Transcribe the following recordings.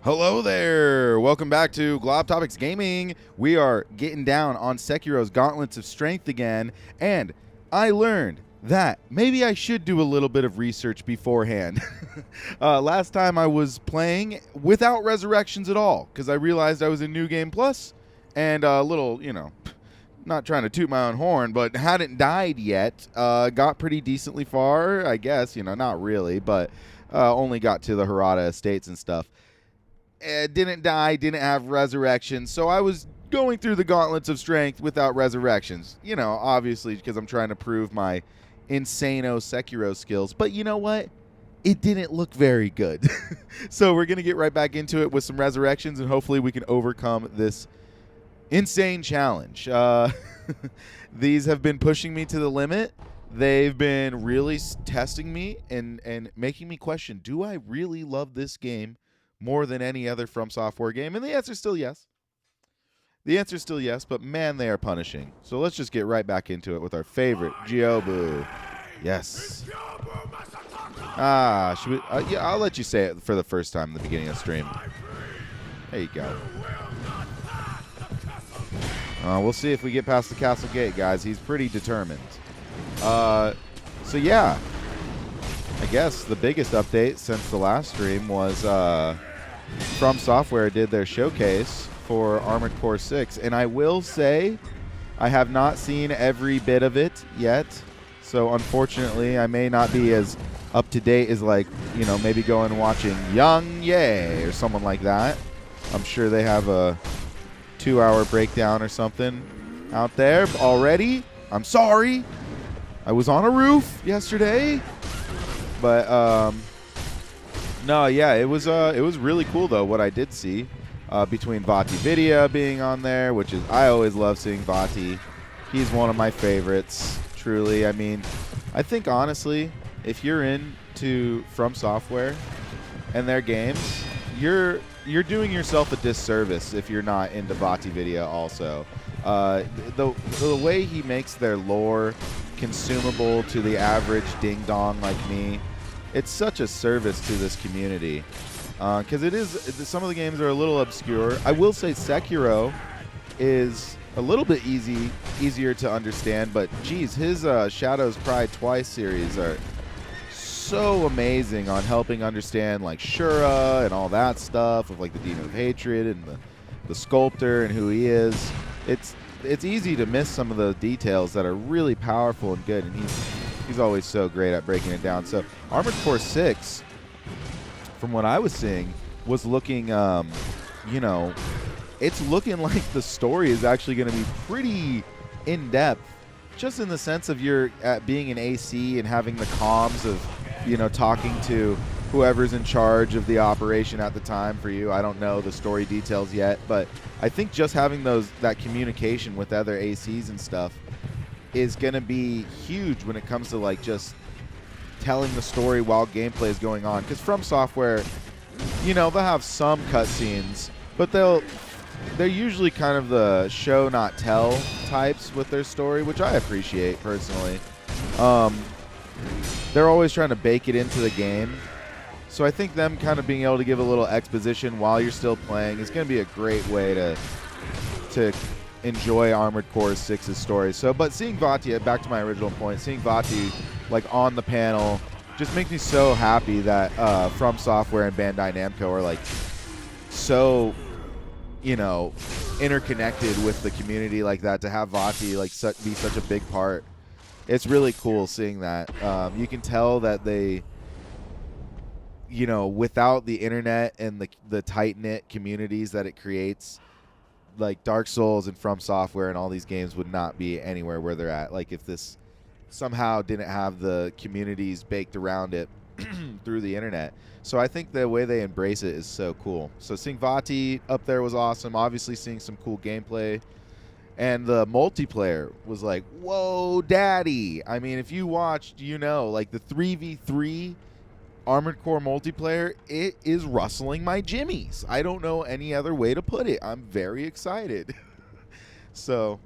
Hello there! Welcome back to Glob Topics Gaming. We are getting down on Sekiro's Gauntlets of Strength again, and I learned that maybe I should do a little bit of research beforehand. Last time I was playing without resurrections at all, because I realized I was in New Game Plus, and a little, not trying to toot my own horn, but hadn't died yet. Got pretty decently far, I guess, not really, but only got to the Harada estates and stuff. Didn't die, didn't have resurrections, so I was going through the Gauntlets of Strength without resurrections. Obviously, because I'm trying to prove my insano Sekiro skills. But you know what? It didn't look very good. So we're going to get right back into it with some resurrections, and hopefully we can overcome this insane challenge. These have been pushing me to the limit. They've been really testing me and making me question, do I really love this game more than any other From Software game? And the answer is still yes. The answer is still yes, but man, they are punishing. So let's just get right back into it with our favorite, Gyobu. Yes. Should we? Yeah, I'll let you say it for the first time in the beginning of the stream. There you go. We'll see if we get past the castle gate, guys. He's pretty determined. So yeah. I guess the biggest update since the last stream was From Software did their showcase for Armored Core 6, and I will say I have not seen every bit of it yet, so unfortunately I may not be as up to date as maybe going and watching Young Ye or someone like that. I'm sure they have a 2-hour breakdown or something out there already. I'm sorry. I was on a roof yesterday. But no, yeah, it was really cool though what I did see between Vati Vidya being on there, which is, I always love seeing Vati. He's one of my favorites, truly. I mean, I think honestly, if you're into From Software and their games, you're doing yourself a disservice if you're not into Vati Vidya also. The way he makes their lore consumable to the average ding-dong like me, it's such a service to this community, because some of the games are a little obscure. I will say Sekiro is a little bit easier to understand, but geez, his Shadow's Pride Twice series are so amazing on helping understand like Shura and all that stuff with like the Demon of Hatred and the Sculptor and who he is. It's easy to miss some of the details that are really powerful and good, and he's always so great at breaking it down. So Armored Core 6, from what I was seeing, was looking, it's looking like the story is actually going to be pretty in-depth, just in the sense of being an AC and having the comms of, talking to whoever's in charge of the operation at the time for you. I don't know the story details yet, but I think just having that communication with other ACs and stuff is going to be huge when it comes to like just telling the story while gameplay is going on. Because From Software, they'll have some cutscenes, but they're usually kind of the show not tell types with their story, which I appreciate personally. They're always trying to bake it into the game. So I think them kind of being able to give a little exposition while you're still playing is going to be a great way to enjoy Armored Core 6's story. So, but seeing Vati, back to my original point, seeing Vati like on the panel just makes me so happy that From Software and Bandai Namco are like so, interconnected with the community like that, to have Vati like be such a big part. It's really cool seeing that. You can tell that they, without the internet and the tight-knit communities that it creates, like Dark Souls and From Software and all these games would not be anywhere where they're at. Like if this somehow didn't have the communities baked around it through the internet. So I think the way they embrace it is so cool. So seeing Vati up there was awesome. Obviously seeing some cool gameplay. And the multiplayer was like, whoa, daddy. I mean, if you watched, like the 3v3 Armored Core multiplayer, it is rustling my jimmies. I don't know any other way to put it. I'm very excited. So,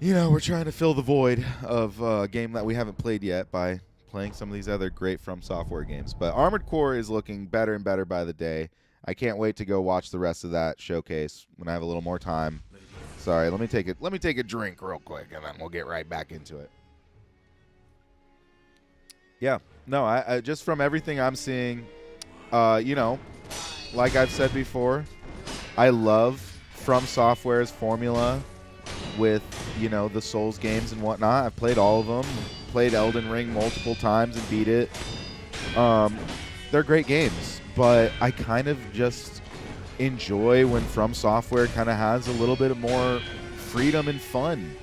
we're trying to fill the void of a game that we haven't played yet by playing some of these other great From Software games. But Armored Core is looking better and better by the day. I can't wait to go watch the rest of that showcase when I have a little more time. Sorry, let me take a drink real quick, and then we'll get right back into it. Yeah, no, I just from everything I'm seeing, you know, like I've said before, I love From Software's formula with, you know, the Souls games and whatnot. I've played all of them, played Elden Ring multiple times and beat it. They're great games, but I kind of just enjoy when From Software kind of has a little bit more freedom and fun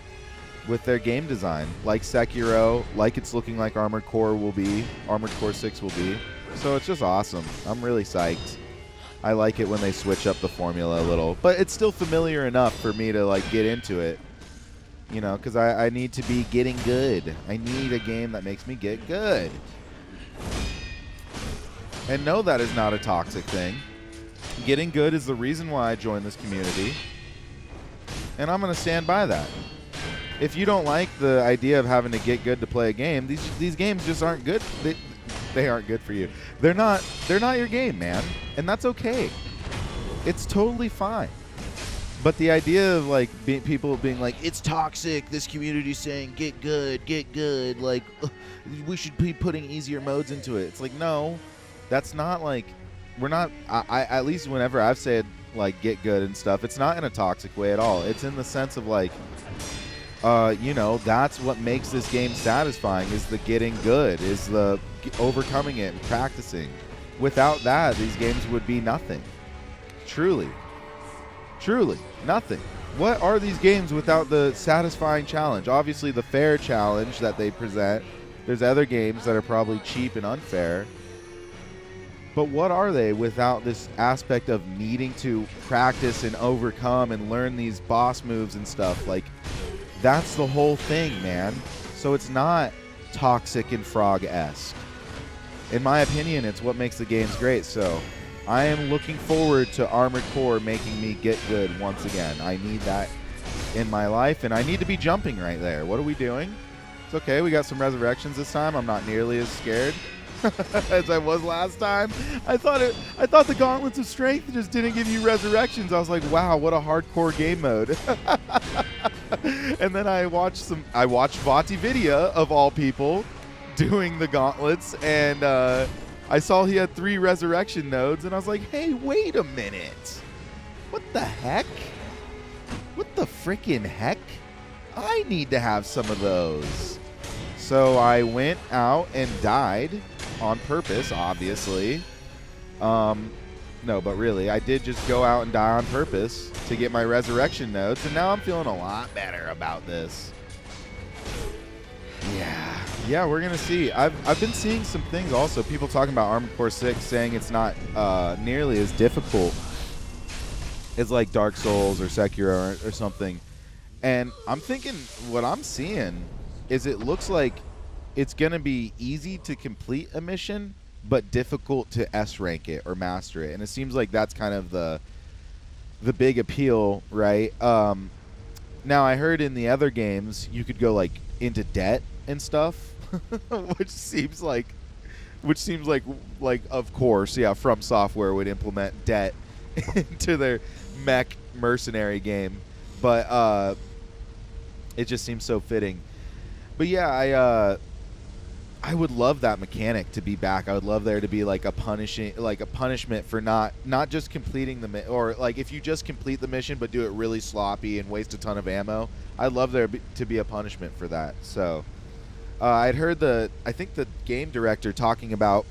with their game design, like Sekiro, like it's looking like Armored Core 6 will be. So it's just awesome. I'm really psyched. I like it when they switch up the formula a little, but it's still familiar enough for me to like get into it, you know, because I need to be getting good. I need a game that makes me get good. And no, that is not a toxic thing. Getting good is the reason why I joined this community, and I'm going to stand by that. If you don't like the idea of having to get good to play a game, these games just aren't good. They aren't good for you. They're not your game, man, and that's okay. It's totally fine. But the idea of like people being like, it's toxic, this community's saying get good, like we should be putting easier modes into it. It's like, no, that's not like, we're not, I at least whenever I've said like get good and stuff, it's not in a toxic way at all. It's in the sense of like, you know, that's what makes this game satisfying, is the getting good, is the overcoming it and practicing. Without that, these games would be nothing. Truly nothing. What are these games without the satisfying challenge? Obviously the fair challenge that they present. There's other games that are probably cheap and unfair. But what are they without this aspect of needing to practice and overcome and learn these boss moves and stuff? Like, that's the whole thing, man. So it's not toxic and Frog-esque. In my opinion, it's what makes the games great. So I am looking forward to Armored Core making me get good once again. I need that in my life, and I need to be jumping right there. What are we doing? It's okay. We got some resurrections this time. I'm not nearly as scared as I was last time. I thought the Gauntlets of Strength just didn't give you resurrections. I was like, wow, what a hardcore game mode. And then I watched VaatiVidya, of all people, doing the Gauntlets, and I saw he had 3 resurrection nodes, and I was like, hey, wait a minute. What the heck? What the freaking heck? I need to have some of those. So I went out and died on purpose, obviously. No, but really, I did just go out and die on purpose to get my resurrection nodes, and now I'm feeling a lot better about this. Yeah, we're gonna see. I've been seeing some things also. People talking about Armored Core 6, saying it's not nearly as difficult as like Dark Souls or Sekiro or something. And I'm thinking, what I'm seeing is it looks like it's gonna be easy to complete a mission, but difficult to S rank it or master it. And it seems like that's kind of the big appeal, right? Now I heard in the other games you could go like into debt and stuff, which seems like of course, yeah, From Software would implement debt into their mech mercenary game, but it just seems so fitting. But yeah, I would love that mechanic to be back. I would love there to be like a punishment for not just completing the or like if you just complete the mission but do it really sloppy and waste a ton of ammo. I'd love there to be a punishment for that. So I'd heard I think the game director talking about.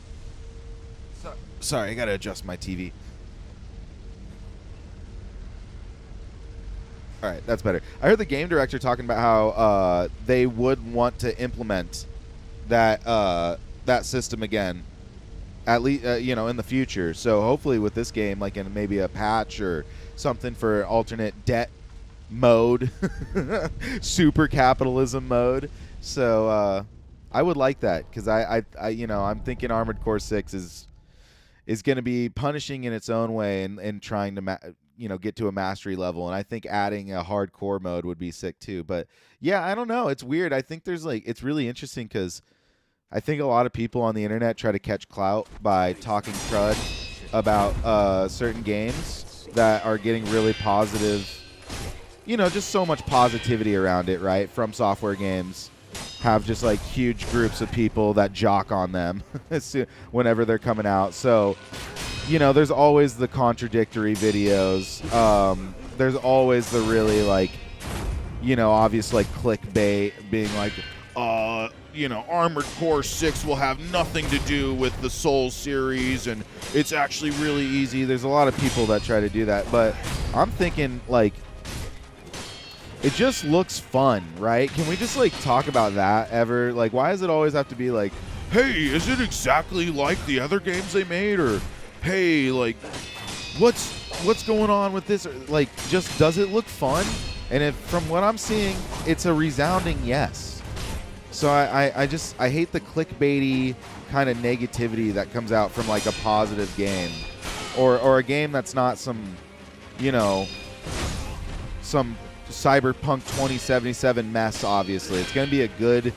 Sorry, I gotta adjust my TV. All right, that's better. I heard the game director talking about how they would want to implement that system again, at least you know, in the future. So hopefully with this game, like in maybe a patch or something for alternate debt mode, super capitalism mode. So I would like that, because I you know, I'm thinking Armored Core 6 is going to be punishing in its own way and trying to you know, get to a mastery level. And I think adding a hardcore mode would be sick too. But yeah, I don't know. It's weird. I think there's like, it's really interesting because I think a lot of people on the internet try to catch clout by talking crud about certain games that are getting really positive, you know, just so much positivity around it, right? From Software games have just like huge groups of people that jock on them whenever they're coming out. So, you know, there's always the contradictory videos. There's always the really like, you know, obvious like clickbait being like, you know, Armored Core 6 will have nothing to do with the Soul series, and it's actually really easy. There's a lot of people that try to do that, but I'm thinking, like, it just looks fun, right? Can we just, like, talk about that ever? Like, why does it always have to be like, hey, is it exactly like the other games they made? Or, hey, like, what's going on with this? Or, like, just does it look fun? And if, from what I'm seeing, it's a resounding yes. So I hate the clickbaity kind of negativity that comes out from like a positive game, or a game that's not some, you know, some Cyberpunk 2077 mess. Obviously, it's going to be a good,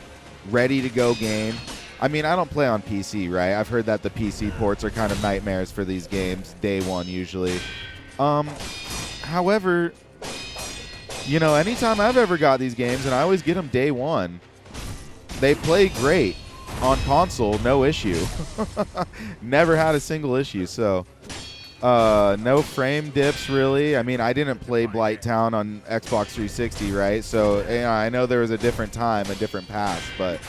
ready to go game. I mean, I don't play on PC, right? I've heard that the PC ports are kind of nightmares for these games day one usually. However, you know, anytime I've ever got these games, and I always get them day one, they play great on console, no issue. Never had a single issue, so no frame dips really. I mean, I didn't play Blighttown on Xbox 360, right? So yeah, I know there was a different time, a different past, but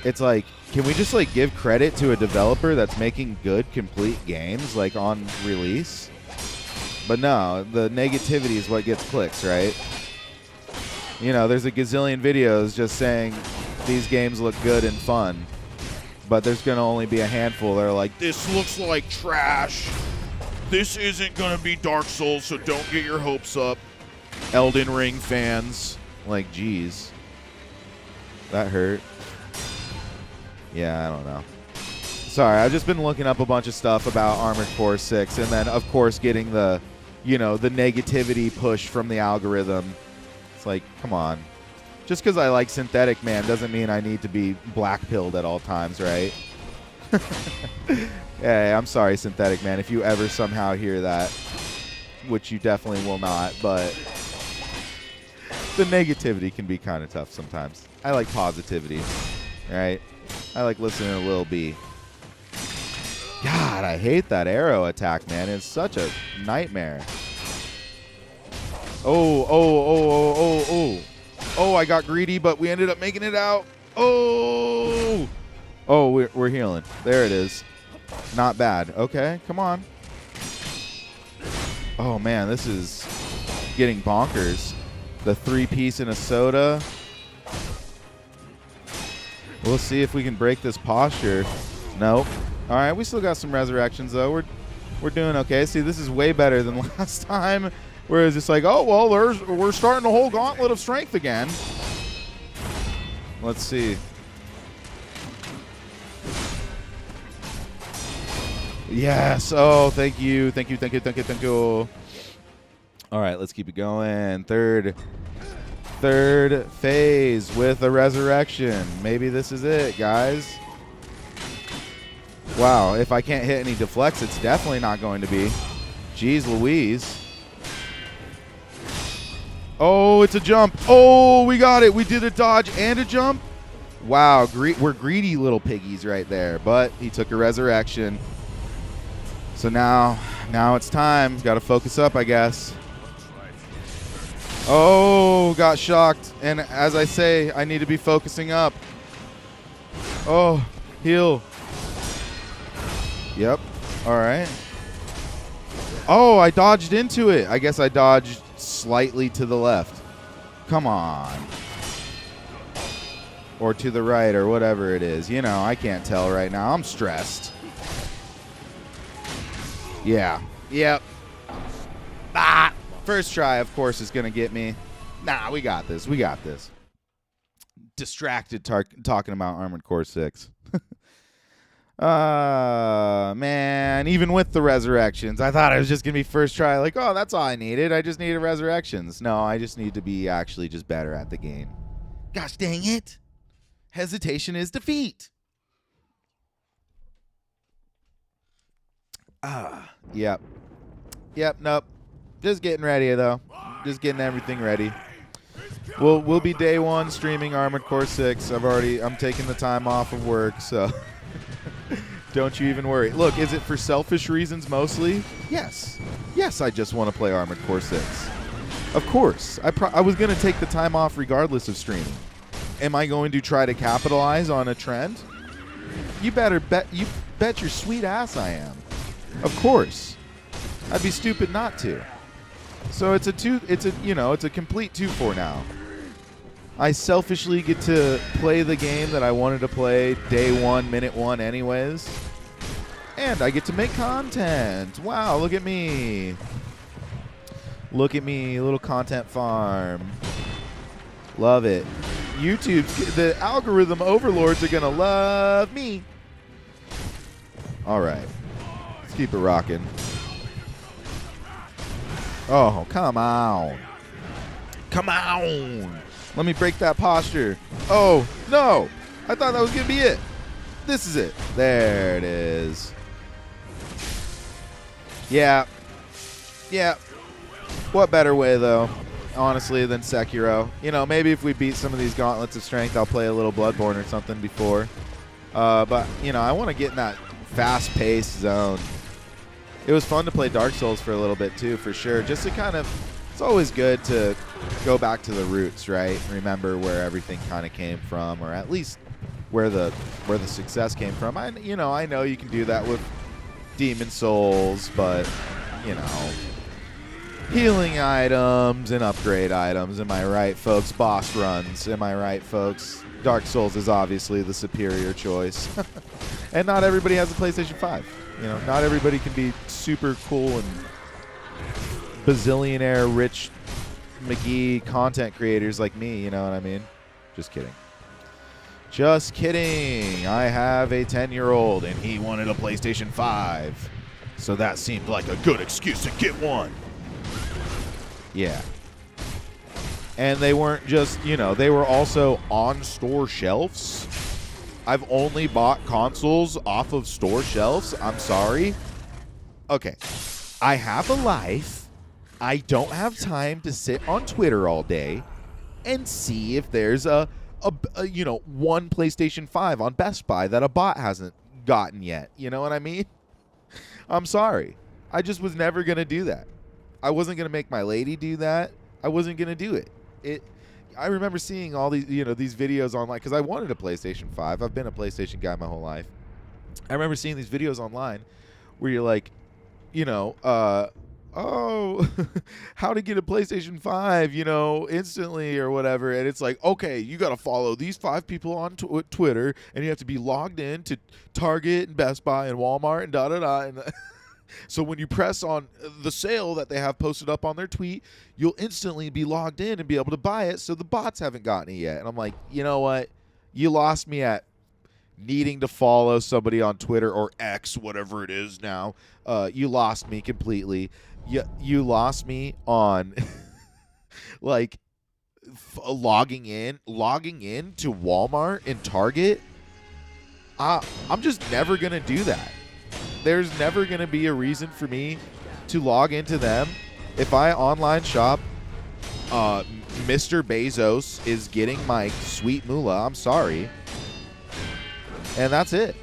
it's like, can we just like give credit to a developer that's making good, complete games like on release? But no, the negativity is what gets clicks, right? You know, there's a gazillion videos just saying these games look good and fun, but there's going to only be a handful that are like, this looks like trash. This isn't going to be Dark Souls, so don't get your hopes up. Elden Ring fans. Like, geez. That hurt. Yeah, I don't know. Sorry, I've just been looking up a bunch of stuff about Armored Core 6, and then, of course, getting the, you know, the negativity push from the algorithm. It's like, come on. Just because I like Synthetic Man doesn't mean I need to be black-pilled at all times, right? Hey, I'm sorry, Synthetic Man, if you ever somehow hear that, which you definitely will not, but the negativity can be kind of tough sometimes. I like positivity, right? I like listening to Lil B. God, I hate that arrow attack, man. It's such a nightmare. Oh, I got greedy, but we ended up making it out. Oh, we're healing. There it is. Not bad. Okay, come on. Oh, man, this is getting bonkers. The 3-piece and a soda. We'll see if we can break this posture. Nope. All right, we still got some resurrections, though. We're doing okay. See, this is way better than last time. Whereas it's like, oh, well, we're starting a whole gauntlet of strength again. Let's see. Yes. Oh, thank you. Thank you, thank you, thank you, thank you. All right, let's keep it going. Third phase with a resurrection. Maybe this is it, guys. Wow, if I can't hit any deflects, it's definitely not going to be. Jeez Louise. Oh, it's a jump. Oh, we got it. We did a dodge and a jump. Wow, we're greedy little piggies right there. But he took a resurrection. So now it's time. Got to focus up, I guess. Oh, got shocked. And as I say, I need to be focusing up. Oh, heal. Yep. All right. Oh, I dodged into it. I guess I dodged slightly to the left. Come on. Or to the right, or whatever it is. You know, I can't tell right now. I'm stressed. Yeah. Yep. Ah! First try, of course, is going to get me. Nah, we got this. We got this. Distracted talking about Armored Core 6. Man, even with the resurrections, I thought it was just going to be first try. Like, oh, that's all I needed. I just needed resurrections. No, I just need to be actually just better at the game. Gosh dang it. Hesitation is defeat. Yep. Yep, nope. Just getting ready, though. Just getting everything ready. We'll be day one streaming Armored Core 6. I'm taking the time off of work, so don't you even worry. Look, is it for selfish reasons mostly? Yes. Yes, I just want to play Armored Core 6. Of course. I was going to take the time off regardless of streaming. Am I going to try to capitalize on a trend? You bet your sweet ass I am. Of course. I'd be stupid not to. So it's a complete 2-4 now. I selfishly get to play the game that I wanted to play day one, minute one anyways. And I get to make content. Wow, look at me. Look at me, little content farm. Love it. YouTube, the algorithm overlords are going to love me. All right. Let's keep it rocking. Oh, come on. Come on. Let me break that posture. Oh, no. I thought that was going to be it. This is it. There it is. Yeah. Yeah. What better way, though, honestly, than Sekiro? You know, maybe if we beat some of these Gauntlets of Strength, I'll play a little Bloodborne or something before. But, you know, I want to get in that fast-paced zone. It was fun to play Dark Souls for a little bit, too, for sure. Just to kind of, it's always good to go back to the roots, right? Remember where everything kind of came from, or at least where the success came from. I know you can do that with Demon Souls, but, you know, healing items and upgrade items, am I right, folks? Boss runs, am I right, folks? Dark Souls is obviously the superior choice. And not everybody has a PlayStation 5. You know, not everybody can be super cool and bazillionaire rich McGee content creators like me, you know what I mean? Just kidding. Just kidding. I have a 10-year-old and he wanted a PlayStation 5. So that seemed like a good excuse to get one. Yeah. And they weren't just, you know, they were also on store shelves. I've only bought consoles off of store shelves. I'm sorry. Okay. I have a life. I don't have time to sit on Twitter all day and see if there's a one PlayStation 5 on Best Buy that a bot hasn't gotten yet. You know what I mean? I'm sorry. I just was never going to do that. I wasn't going to make my lady do that. I wasn't going to do it. I remember seeing all these, these videos online because I wanted a PlayStation 5. I've been a PlayStation guy my whole life. I remember seeing these videos online where you're like, how to get a PlayStation 5, instantly or whatever. And it's like, okay, you got to follow these 5 people on Twitter and you have to be logged in to Target and Best Buy and Walmart and da-da-da. And so when you press on the sale that they have posted up on their tweet, you'll instantly be logged in and be able to buy it. So the bots haven't gotten it yet. And I'm like, you know what? You lost me at needing to follow somebody on Twitter or X, whatever it is now. You lost me completely. You lost me on like logging in to Walmart and Target. I'm just never going to do that. There's never going to be a reason for me to log into them. If I online shop, Mr. Bezos is getting my sweet moolah. I'm sorry. And that's it.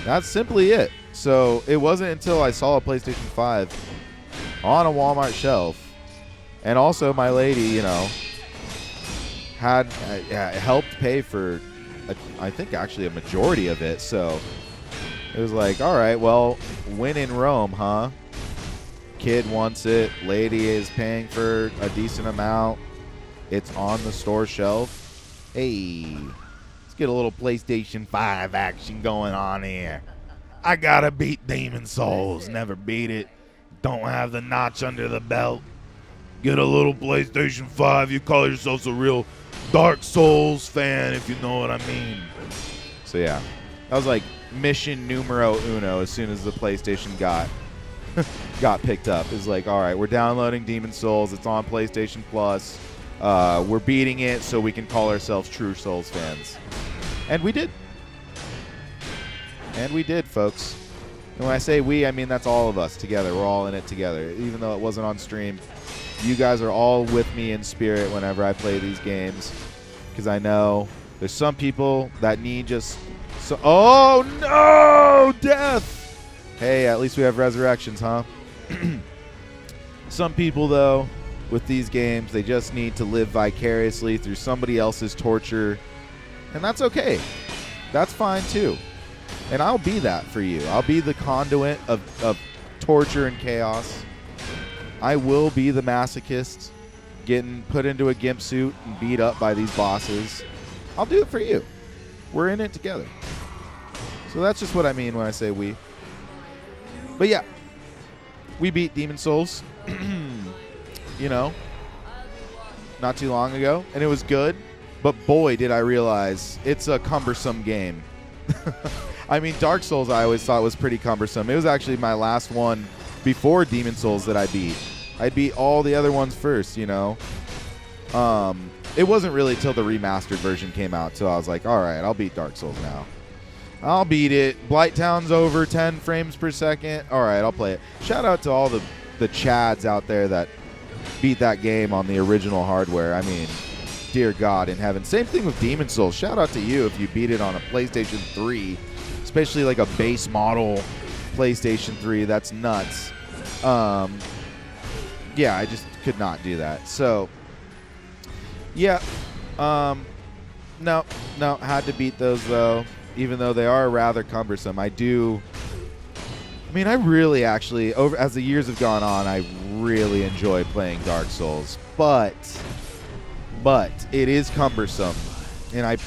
That's simply it. So it wasn't until I saw a PlayStation 5 on a Walmart shelf, and also my lady, had helped pay for, I think actually a majority of it. So it was like, all right, well, when in Rome, huh? Kid wants it. Lady is paying for a decent amount. It's on the store shelf. Hey, let's get a little PlayStation 5 action going on here. I gotta beat Demon Souls. Never beat it. Don't have the notch under the belt. Get a little PlayStation 5. You call yourself a real Dark Souls fan, if you know what I mean. So yeah, that was like mission numero uno as soon as the PlayStation got picked up. It was like, all right, we're downloading Demon Souls. It's on PlayStation Plus. We're beating it so we can call ourselves true Souls fans. And we did. And we did, folks. And when I say we, I mean that's all of us together. We're all in it together. Even though it wasn't on stream, you guys are all with me in spirit whenever I play these games. Because I know there's some people that need just... oh, no! Death! Hey, at least we have resurrections, huh? Some people, though, with these games, they just need to live vicariously through somebody else's torture. And that's okay. That's fine, too. And I'll be that for you. I'll be the conduit of torture and chaos. I will be the masochist getting put into a gimp suit and beat up by these bosses. I'll do it for you. We're in it together. So that's just what I mean when I say we. But yeah, we beat Demon Souls, you know, not too long ago, and it was good. But boy, did I realize it's a cumbersome game. I mean, Dark Souls I always thought was pretty cumbersome. It was actually my last one before Demon Souls that I beat. I beat all the other ones first, you know. It wasn't really till the remastered version came out, so I was like, all right, I'll beat Dark Souls now. I'll beat it. Blighttown's over 10 frames per second. All right, I'll play it. Shout out to all the chads out there that beat that game on the original hardware. I mean, dear God in heaven. Same thing with Demon Souls. Shout out to you if you beat it on a PlayStation 3, especially like a base model PlayStation 3. That's nuts. Yeah, I just could not do that. So, yeah. No, had to beat those, though, even though they are rather cumbersome. I really actually, as the years have gone on, I really enjoy playing Dark Souls. But it is cumbersome. And I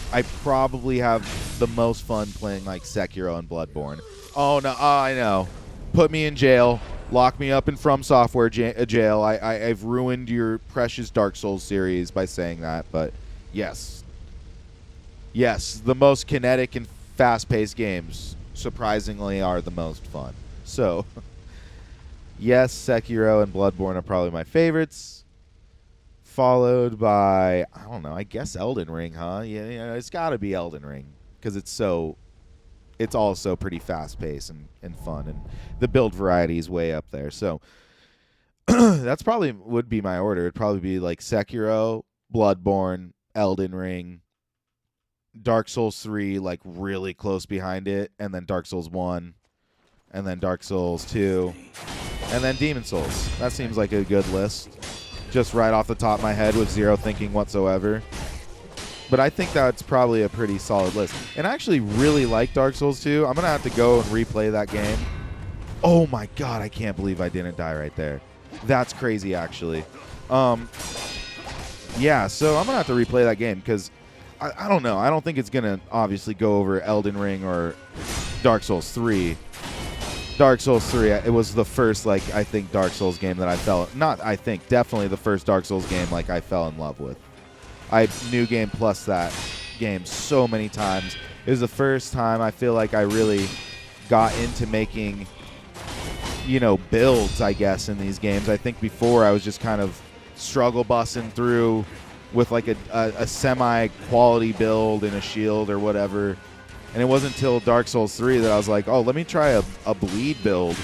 probably have the most fun playing like Sekiro and Bloodborne. Oh, no, I know. Put me in jail. Lock me up in From Software jail. I've ruined your precious Dark Souls series by saying that. But yes. Yes, the most kinetic and fast-paced games, surprisingly, are the most fun. So, yes, Sekiro and Bloodborne are probably my favorites. Followed by, I don't know, I guess Elden Ring, huh? Yeah, it's got to be Elden Ring because it's also pretty fast-paced and fun, and the build variety is way up there. So that's probably would be my order. It'd probably be like Sekiro, Bloodborne, Elden Ring, Dark Souls 3, like really close behind it, and then Dark Souls 1, and then Dark Souls 2, and then Demon Souls. That seems like a good list. Just right off the top of my head with zero thinking whatsoever. But I think that's probably a pretty solid list. And I actually really like Dark Souls 2. I'm going to have to go and replay that game. Oh my God, I can't believe I didn't die right there. That's crazy, actually. Yeah, so I'm going to have to replay that game because I don't know. I don't think it's going to obviously go over Elden Ring or Dark Souls 3. Dark Souls 3, it was the first, like, I think Dark Souls game that I definitely the first Dark Souls game, like, I fell in love with. I New Game Plus that game so many times. It was the first time I feel like I really got into making, you know, builds, I guess, in these games. I think before I was just kind of struggle bussing through with, like, a semi-quality build and a shield or whatever. And it wasn't until Dark Souls 3 that I was like, oh, let me try a bleed build.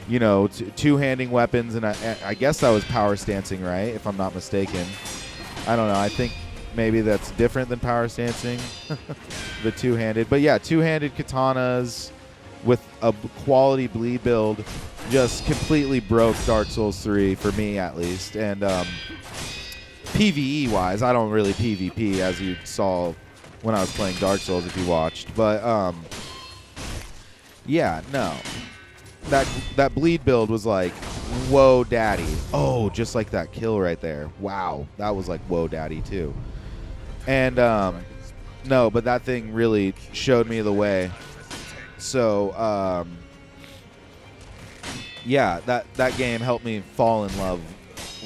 You know, two-handing weapons, and I guess that was power stancing, right, if I'm not mistaken. I don't know. I think maybe that's different than power stancing, the two-handed. But, yeah, two-handed katanas with a quality bleed build just completely broke Dark Souls 3, for me at least. And PvE-wise, I don't really PvP, as you saw when I was playing Dark Souls, if you watched. But, yeah, no. That bleed build was like, whoa, daddy. Oh, just like that kill right there. Wow. That was like, whoa, daddy, too. And, no, but that thing really showed me the way. So, yeah, that game helped me fall in love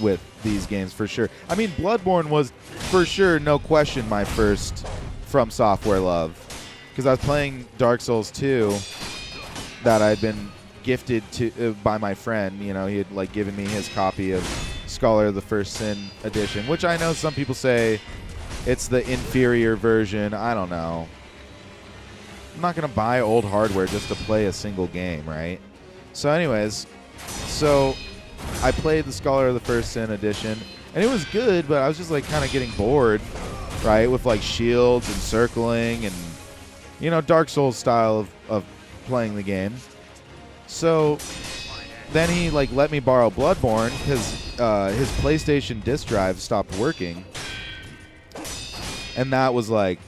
with these games for sure. I mean, Bloodborne was, for sure, no question, my first From Software love, because I was playing Dark Souls 2 that I'd been gifted to by my friend. You know, he had like given me his copy of Scholar of the First Sin edition, which I know some people say it's the inferior version. I don't know. I'm not going to buy old hardware just to play a single game, right? So anyways, I played the Scholar of the First Sin edition, and it was good, but I was just like kind of getting bored, right, with like shields and circling and, you know, Dark Souls style of playing the game. So then he like let me borrow Bloodborne because his PlayStation disc drive stopped working, and that was like,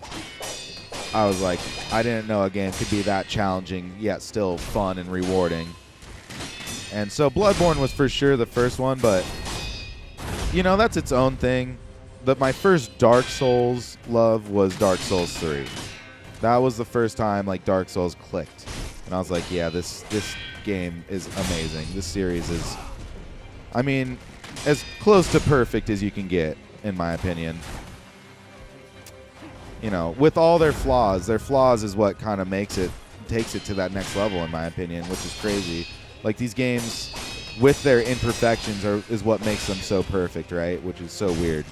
I was like, I didn't know a game could be that challenging yet still fun and rewarding. And so Bloodborne was for sure the first one, but you know, that's its own thing. My first Dark Souls love was Dark Souls 3. That was the first time like Dark Souls clicked, and I was like, yeah, this game is amazing. This series is, I mean, as close to perfect as you can get, in my opinion. You know, with all their flaws is what kind of takes it to that next level, in my opinion, which is crazy. Like, these games, with their imperfections, is what makes them so perfect, right? Which is so weird.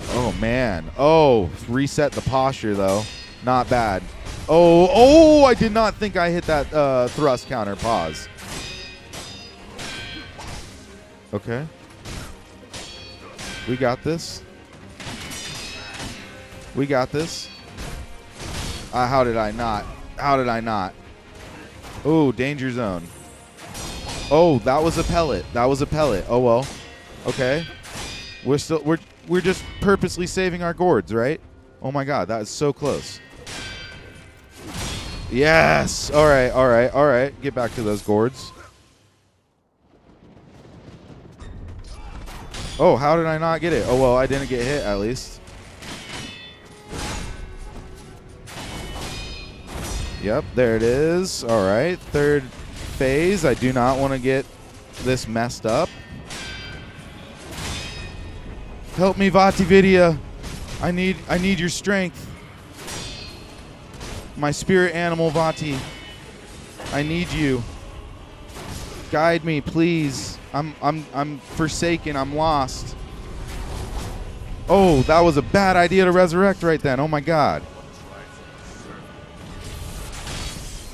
Oh, man. Oh, reset the posture, though. Not bad. Oh, I did not think I hit that thrust counter. Pause. Okay. We got this. We got this. How did I not? How did I not? Oh, danger zone. Oh, that was a pellet. That was a pellet. Oh well. Okay. We're just purposely saving our gourds, right? Oh my god, that is so close. Yes. All right, all right, all right. Get back to those gourds. Oh, how did I not get it? Oh well, I didn't get hit at least. Yep, there it is. All right, third phase. I do not want to get this messed up. Help me, Vatividia. I need your strength. My spirit animal, Vati. I need you. Guide me, please. I'm forsaken. I'm lost. Oh, that was a bad idea to resurrect right then. Oh my god.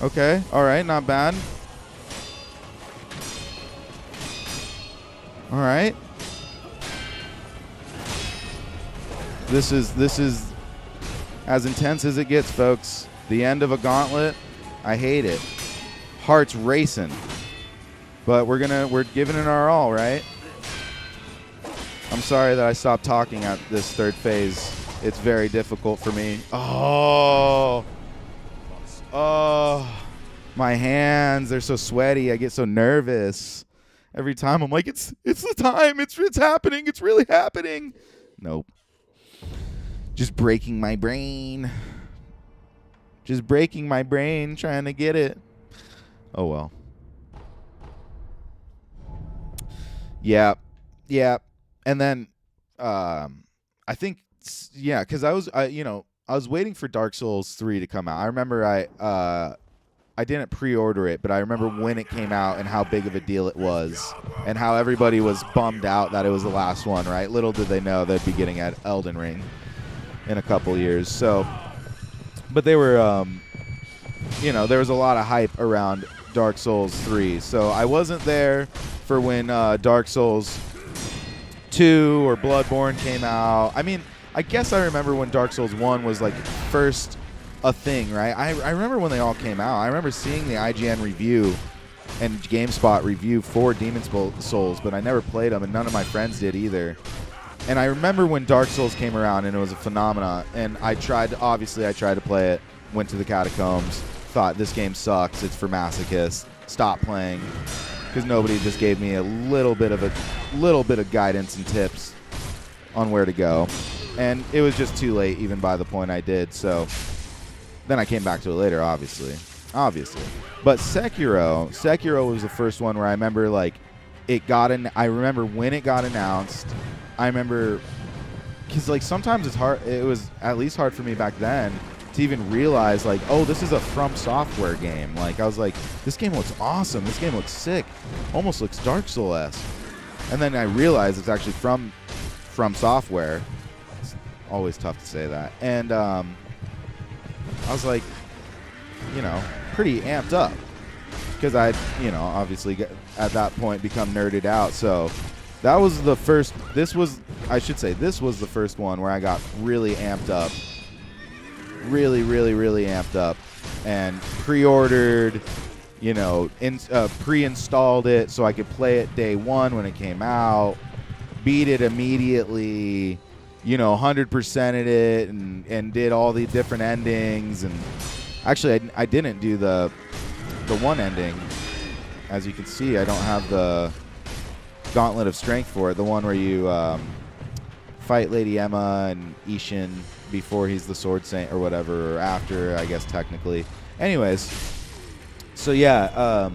Okay, all right, not bad. All right. This is as intense as it gets, folks. The end of a gauntlet. I hate it. Heart's racing. But we're giving it our all, right? I'm sorry that I stopped talking at this third phase. It's very difficult for me. Oh. Oh, my hands, they're so sweaty. I get so nervous. Every time I'm like, it's the time. It's happening. It's really happening. Nope. Just breaking my brain. Just breaking my brain trying to get it. Oh, well. Yeah. Yeah. And then I think, yeah, because I was waiting for Dark Souls 3 to come out. I remember I didn't pre-order it, but I remember when it came out and how big of a deal it was and how everybody was bummed out that it was the last one, right? Little did they know they'd be getting at Elden Ring in a couple years. So, but they were, there was a lot of hype around Dark Souls 3. So I wasn't there for when Dark Souls 2 or Bloodborne came out. I mean, I guess I remember when Dark Souls 1 was like first a thing, right? I remember when they all came out. I remember seeing the IGN review and GameSpot review for Demon's Souls, but I never played them, and none of my friends did either. And I remember when Dark Souls came around, and it was a phenomenon, and I tried to play it, went to the catacombs, thought this game sucks, it's for masochists, stopped playing, because nobody just gave me a little bit of guidance and tips on where to go. And it was just too late even by the point I did, so then I came back to it later, obviously. But Sekiro was the first one where I remember like I remember when it got announced. I remember because like sometimes it's hard, it was at least hard for me back then to even realize like, oh, this is a From Software game. Like I was like, this game looks awesome, this game looks sick, almost looks Dark Souls-esque. And then I realized it's actually from Software. Always tough to say that. And I was like, pretty amped up because I'd, obviously at that point become nerded out. So that was the first. This was the first one where I got really amped up, really amped up, and pre-ordered. Pre-installed it so I could play it day one when it came out, beat it immediately, 100%ed it and did all the different endings. And actually, I didn't do the one ending. As you can see, I don't have the Gauntlet of Strength for it, the one where you fight Lady Emma and Ishin before he's the Sword Saint or whatever, or after, I guess, technically. Anyways. So yeah,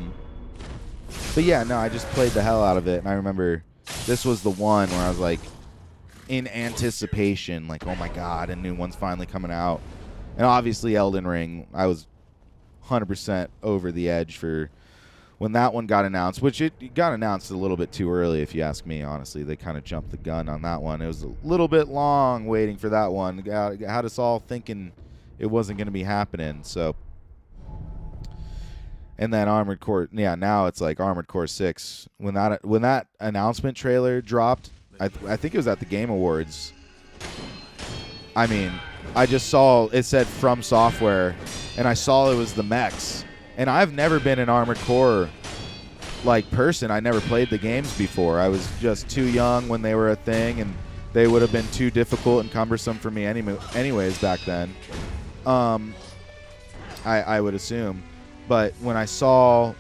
but yeah, no, I just played the hell out of it, and I remember this was the one where I was like in anticipation, like, oh my god, a new one's finally coming out. And obviously Elden Ring, I was 100% over the edge for when that one got announced, which it got announced a little bit too early, if you ask me, honestly. They kind of jumped the gun on that one. It was a little bit long waiting for that one. Had us all thinking it wasn't going to be happening, so... And then Armored Core, now it's like Armored Core 6. When that announcement trailer dropped, I think it was at the Game Awards. I mean, I just saw it said From Software, and I saw it was the mechs. And I've never been an Armored Core person. I never played the games before. I was just too young when they were a thing, and they would have been too difficult and cumbersome for me anyways back then. I would assume. But when I saw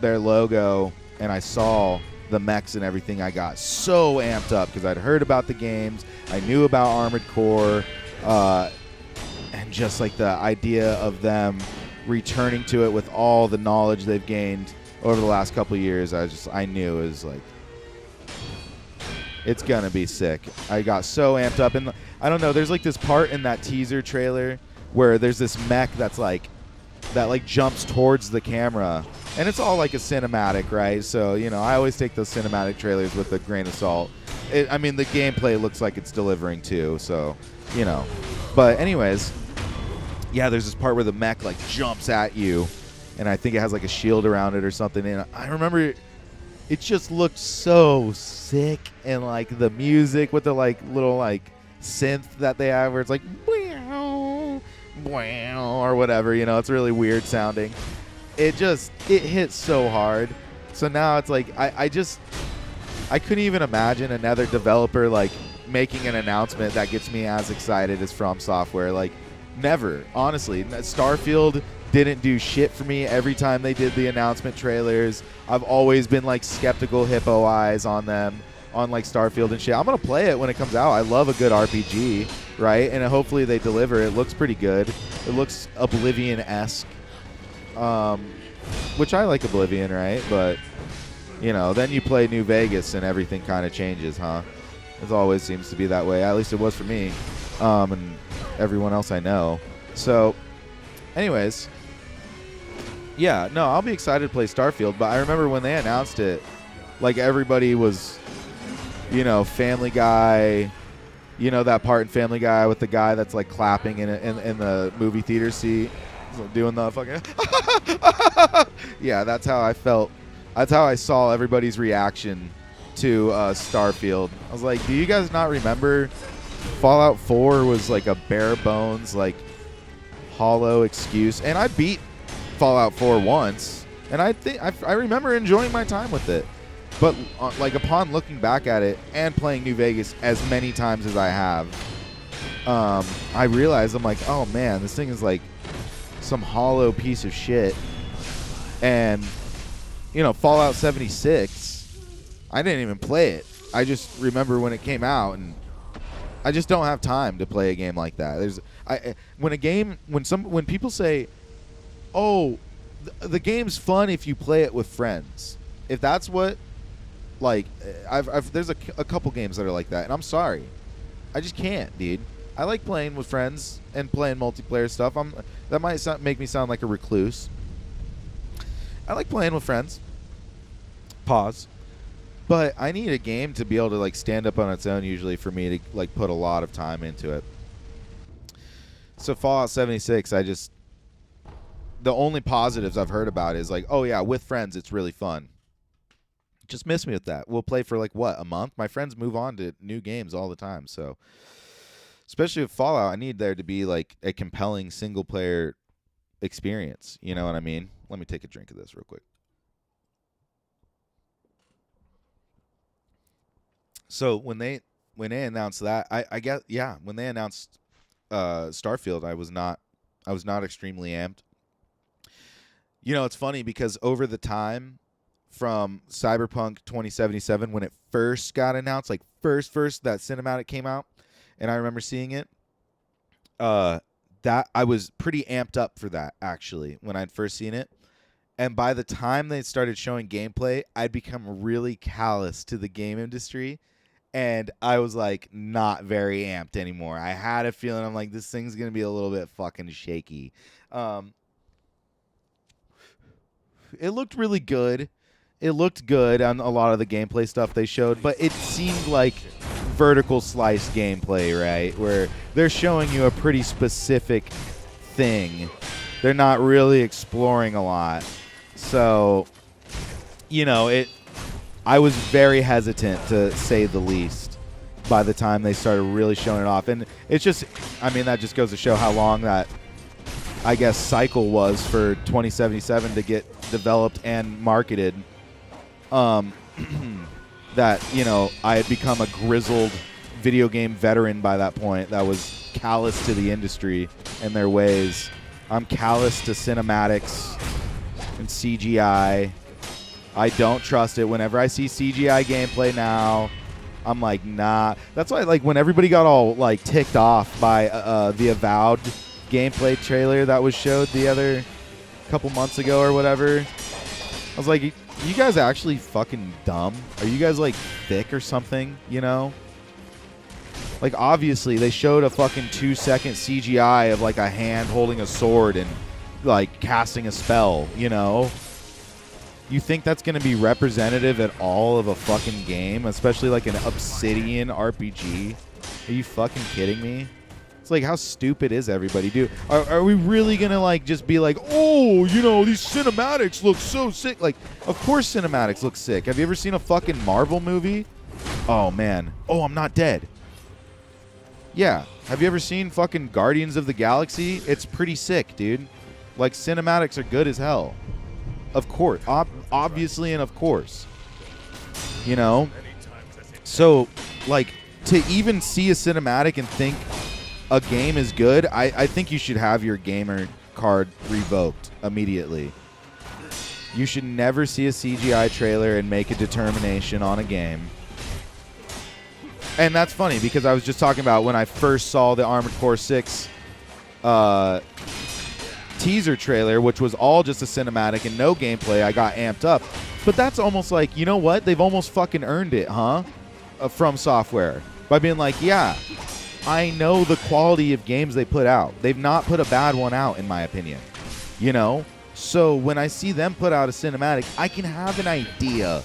their logo and I saw the mechs and everything, I got so amped up because I'd heard about the games. I knew about Armored Core. And just like the idea of them returning to it with all the knowledge they've gained over the last couple of years, I knew it was like, it's going to be sick. I got so amped up. And I don't know, there's like this part in that teaser trailer where there's this mech that jumps towards the camera, and it's all like a cinematic, right? So, I always take those cinematic trailers with a grain of salt. The gameplay looks like it's delivering too, so, But anyways, yeah, there's this part where the mech jumps at you, and I think it has a shield around it or something, and I remember it just looked so sick, and the music with the little synth that they have where it's like or whatever, it's really weird sounding. It hit so hard. So now it's like I couldn't even imagine another developer making an announcement that gets me as excited as From Software. Never, honestly. Starfield didn't do shit for me every time they did the announcement trailers. I've always been skeptical hippo eyes on them, on Starfield and shit. I'm gonna play it when it comes out. I love a good RPG, right? And hopefully they deliver. It looks pretty good. It looks Oblivion-esque, which I like Oblivion, right? But then you play New Vegas and everything kind of changes, huh? It always seems to be that way. At least it was for me, and everyone else I know. So, anyways, yeah, no, I'll be excited to play Starfield. But I remember when they announced it, everybody was, Family Guy, that part in Family Guy with the guy that's clapping in the movie theater seat, doing the fucking yeah, that's how I felt. That's how I saw everybody's reaction to Starfield. I was like, do you guys not remember Fallout 4 was a bare bones hollow excuse? And I beat Fallout 4 once, and I remember enjoying my time with it. But upon looking back at it and playing New Vegas as many times as I have, I realized I'm oh man, this thing is some hollow piece of shit. And Fallout 76, I didn't even play it. I just remember when it came out, and I just don't have time to play a game like that. When people say, "Oh, the game's fun if you play it with friends," if that's what there's a couple games that are like that, and I'm sorry, I just can't, dude. I like playing with friends and playing multiplayer stuff. That might make me sound like a recluse. I like playing with friends. Pause. But I need a game to be able to stand up on its own usually for me to put a lot of time into it. So Fallout 76, the only positives I've heard about is like, oh yeah, with friends it's really fun. Just miss me with that. We'll play for like what, a month? My friends move on to new games all the time, so especially with Fallout, I need there to be like a compelling single player experience. You know what I mean? Let me take a drink of this real quick. So when they announced that, I guess when they announced Starfield, I was not extremely amped. You know, it's funny because over the time from Cyberpunk 2077 when it first got announced, like first that cinematic came out, and I remember seeing it, that I was pretty amped up for that actually when I'd first seen it. And by the time they started showing gameplay, I'd become really callous to the game industry. And I was like not very amped anymore. I had a feeling, I'm like, this thing's going to be a little bit fucking shaky. It looked really good. It looked good on a lot of the gameplay stuff they showed, but it seemed like vertical slice gameplay, right? Where they're showing you a pretty specific thing. They're not really exploring a lot. So, you know, I was very hesitant, to say the least, by the time they started really showing it off. And it's just, I mean, that just goes to show how long that, I guess, cycle was for 2077 to get developed and marketed. That, you know, I had become a grizzled video game veteran by that point that was callous to the industry and their ways. I'm callous to cinematics and CGI. I don't trust it. Whenever I see CGI gameplay now, I'm like, nah. That's why, like, when everybody got all like ticked off by the Avowed gameplay trailer that was showed the other couple months ago or whatever, I was like, you guys actually fucking dumb? Are you guys like thick or something? You know? Like, obviously they showed a fucking 2-second CGI of like a hand holding a sword and like casting a spell, you know? You think that's going to be representative at all of a fucking game, especially like an Obsidian RPG? Are you fucking kidding me? It's like, how stupid is everybody? Dude, are we really going to like just be like, oh, you know, these cinematics look so sick? Like, of course cinematics look sick. Have you ever seen a fucking Marvel movie? Oh, man. Oh, I'm not dead. Yeah. Have you ever seen fucking Guardians of the Galaxy? It's pretty sick, dude. Like, cinematics are good as hell. Of course. Obviously and of course. You know? So, like, to even see a cinematic and think a game is good, I think you should have your gamer card revoked immediately. You should never see a CGI trailer and make a determination on a game. And that's funny because I was just talking about when I first saw the Armored Core 6 teaser trailer, which was all just a cinematic and no gameplay, I got amped up. But that's almost like, you know what? They've almost fucking earned it, huh? From Software. By being like, yeah, I know the quality of games they put out. They've not put a bad one out, in my opinion. You know? So when I see them put out a cinematic, I can have an idea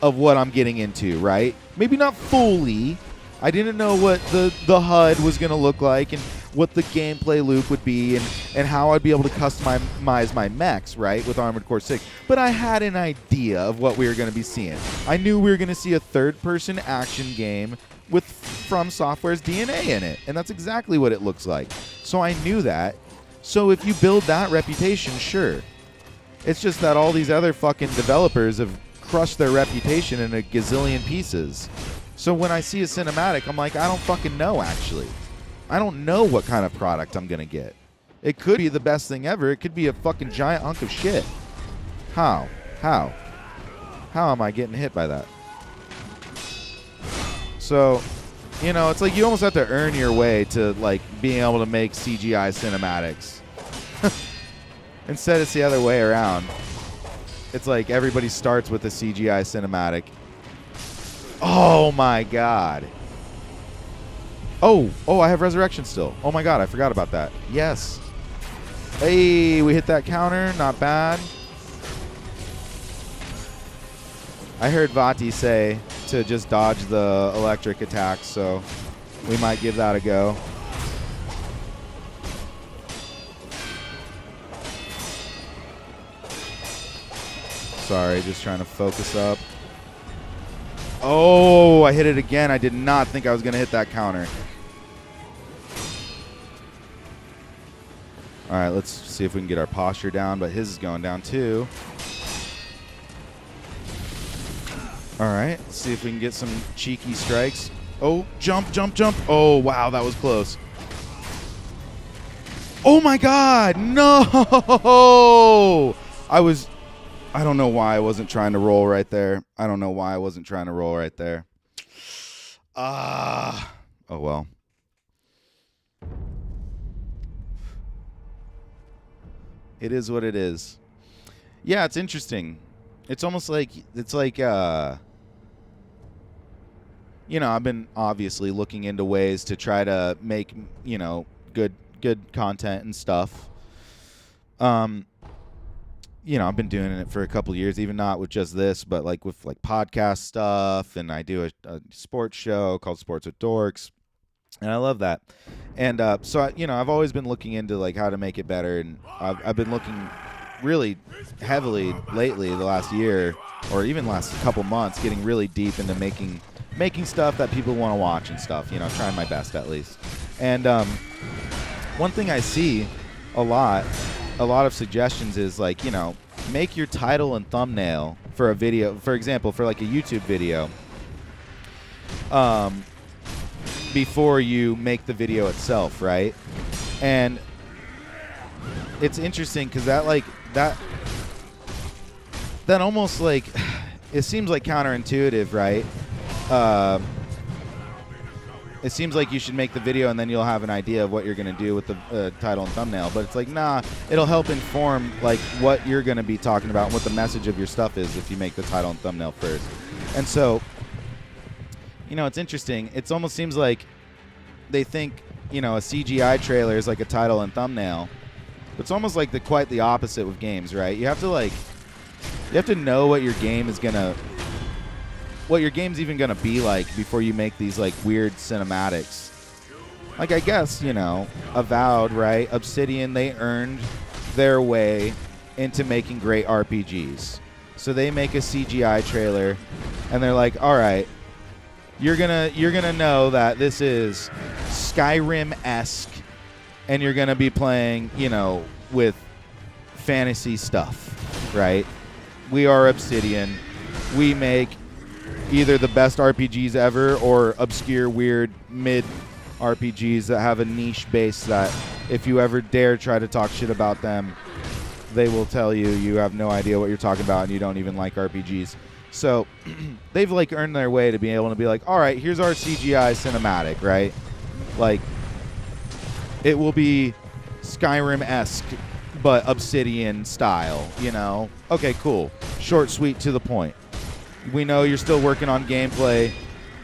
of what I'm getting into, right? Maybe not fully. I didn't know what the HUD was going to look like and what the gameplay loop would be and how I'd be able to customize my mechs, right, with Armored Core 6. But I had an idea of what we were going to be seeing. I knew we were going to see a third-person action game with From Software's DNA in it, and that's exactly what it looks like. So I knew that. So if you build that reputation, sure. It's just that all these other fucking developers have crushed their reputation in a gazillion pieces. So when I see a cinematic, I'm like, I don't fucking know, actually. I don't know what kind of product I'm going to get. It could be the best thing ever. It could be a fucking giant hunk of shit. How? How am I getting hit by that? So, you know, it's like you almost have to earn your way to, like, being able to make CGI cinematics. Instead, it's the other way around. It's like everybody starts with a CGI cinematic. Oh, my God. Oh, I have Resurrection still. Oh, my God, I forgot about that. Yes. Hey, we hit that counter. Not bad. I heard Vati say to just dodge the electric attacks, so we might give that a go. Sorry, just trying to focus up. Oh, I hit it again. I did not think I was going to hit that counter. All right, let's see if we can get our posture down, but his is going down too. All right, let's see if we can get some cheeky strikes. Oh, jump, jump, jump. Oh, wow, that was close. Oh, my God. No. I don't know why I wasn't trying to roll right there. I don't know why I wasn't trying to roll right there. Oh, well. It is what it is. Yeah, it's interesting. It's almost like, you know, I've been obviously looking into ways to try to make, you know, good content and stuff. You know, I've been doing it for a couple of years, even not with just this, but like with like podcast stuff, and I do a sports show called Sports with Dorks, and I love that. And so, you know, I've always been looking into like how to make it better, and I've been looking really heavily lately, the last year or even last couple months, getting really deep into making stuff that people want to watch and stuff, you know, trying my best at least. And one thing I see a lot of suggestions is like, you know, make your title and thumbnail for a video, for example, for like a YouTube video, before you make the video itself, right? And it's interesting because that almost like, it seems like counterintuitive, right? It seems like you should make the video and then you'll have an idea of what you're going to do with the title and thumbnail. But it's like, nah, it'll help inform like what you're going to be talking about and what the message of your stuff is if you make the title and thumbnail first. And so, you know, it's interesting. It almost seems like they think, you know, a CGI trailer is like a title and thumbnail. But it's almost like quite the opposite with games, right? You have to know what your game is going to, what your game's even going to be like before you make these like weird cinematics. Like, I guess, you know, Avowed, right? Obsidian, they earned their way into making great RPGs. So they make a CGI trailer and they're like, all right, you're gonna know that this is Skyrim-esque and you're gonna be playing, you know, with fantasy stuff, right? We are Obsidian. We make either the best RPGs ever or obscure, weird, mid RPGs that have a niche base that if you ever dare try to talk shit about them, they will tell you you have no idea what you're talking about and you don't even like RPGs. So they've like earned their way to be able to be like, all right, here's our CGI cinematic, right? Like, it will be Skyrim-esque but Obsidian style, you know? Okay, cool. Short, sweet, to the point. We know you're still working on gameplay.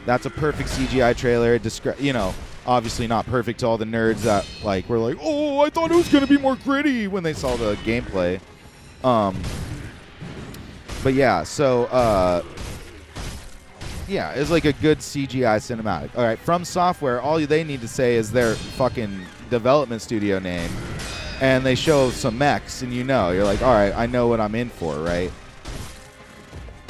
That's a perfect CGI trailer. You know, obviously not perfect to all the nerds that like were like, oh, I thought it was going to be more gritty when they saw the gameplay. But yeah, so yeah, it's like a good CGI cinematic. All right, From Software, all they need to say is their fucking development studio name, and they show some mechs, and you know, you're like, all right, I know what I'm in for, right?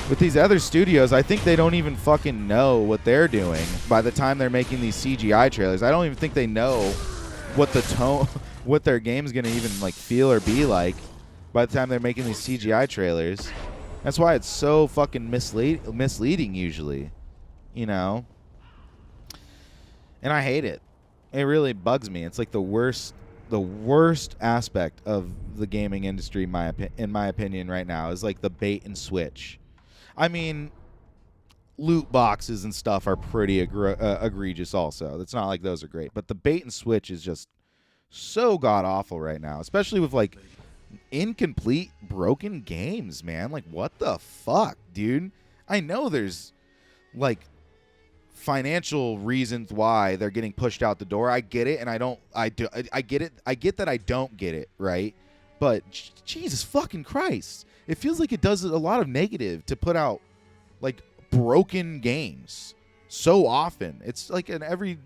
With these other studios, I think they don't even fucking know what they're doing by the time they're making these CGI trailers. I don't even think they know what the tone, what their game's gonna even like feel or be like by the time they're making these CGI trailers. That's why it's so fucking misleading usually, you know? And I hate it. It really bugs me. It's like the worst aspect of the gaming industry, in my opinion right now, is like the bait and switch. I mean, loot boxes and stuff are pretty egregious also. It's not like those are great. But the bait and switch is just so god-awful right now, especially with, like, incomplete, broken games, man. Like, what the fuck, dude? I know there's, like, financial reasons why they're getting pushed out the door. I get it, and I get it. I get that I don't get it, right? But Jesus fucking Christ. It feels like it does a lot of negative to put out, like, broken games so often. It's like every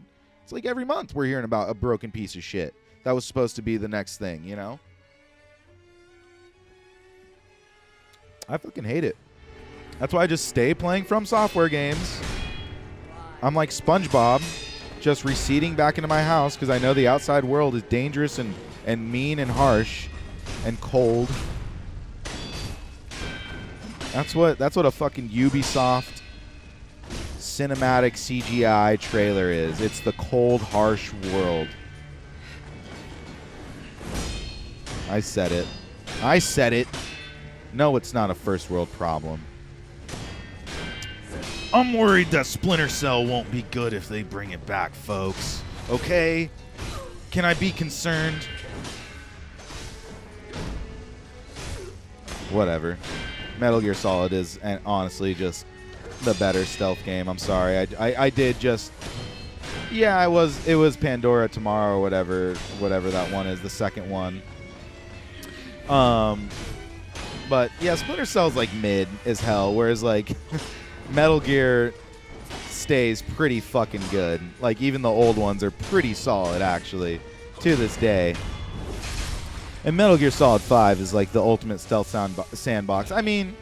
month we're hearing about a broken piece of shit that was supposed to be the next thing, you know? I fucking hate it. That's why I just stay playing From Software games. I'm like SpongeBob, just receding back into my house because I know the outside world is dangerous and mean and harsh and cold. That's what a fucking Ubisoft cinematic CGI trailer is. It's the cold, harsh world. I said it. I said it. No, it's not a first world problem. I'm worried that Splinter Cell won't be good if they bring it back, folks. Okay? Can I be concerned? Whatever. Metal Gear Solid is, and honestly, just the better stealth game. I'm sorry. I did just... Yeah, it was Pandora Tomorrow or whatever that one is, the second one. But, yeah, Splinter Cell's, like, mid as hell, whereas, like, Metal Gear stays pretty fucking good. Like, even the old ones are pretty solid, actually, to this day. And Metal Gear Solid 5 is like the ultimate stealth sandbox. I mean,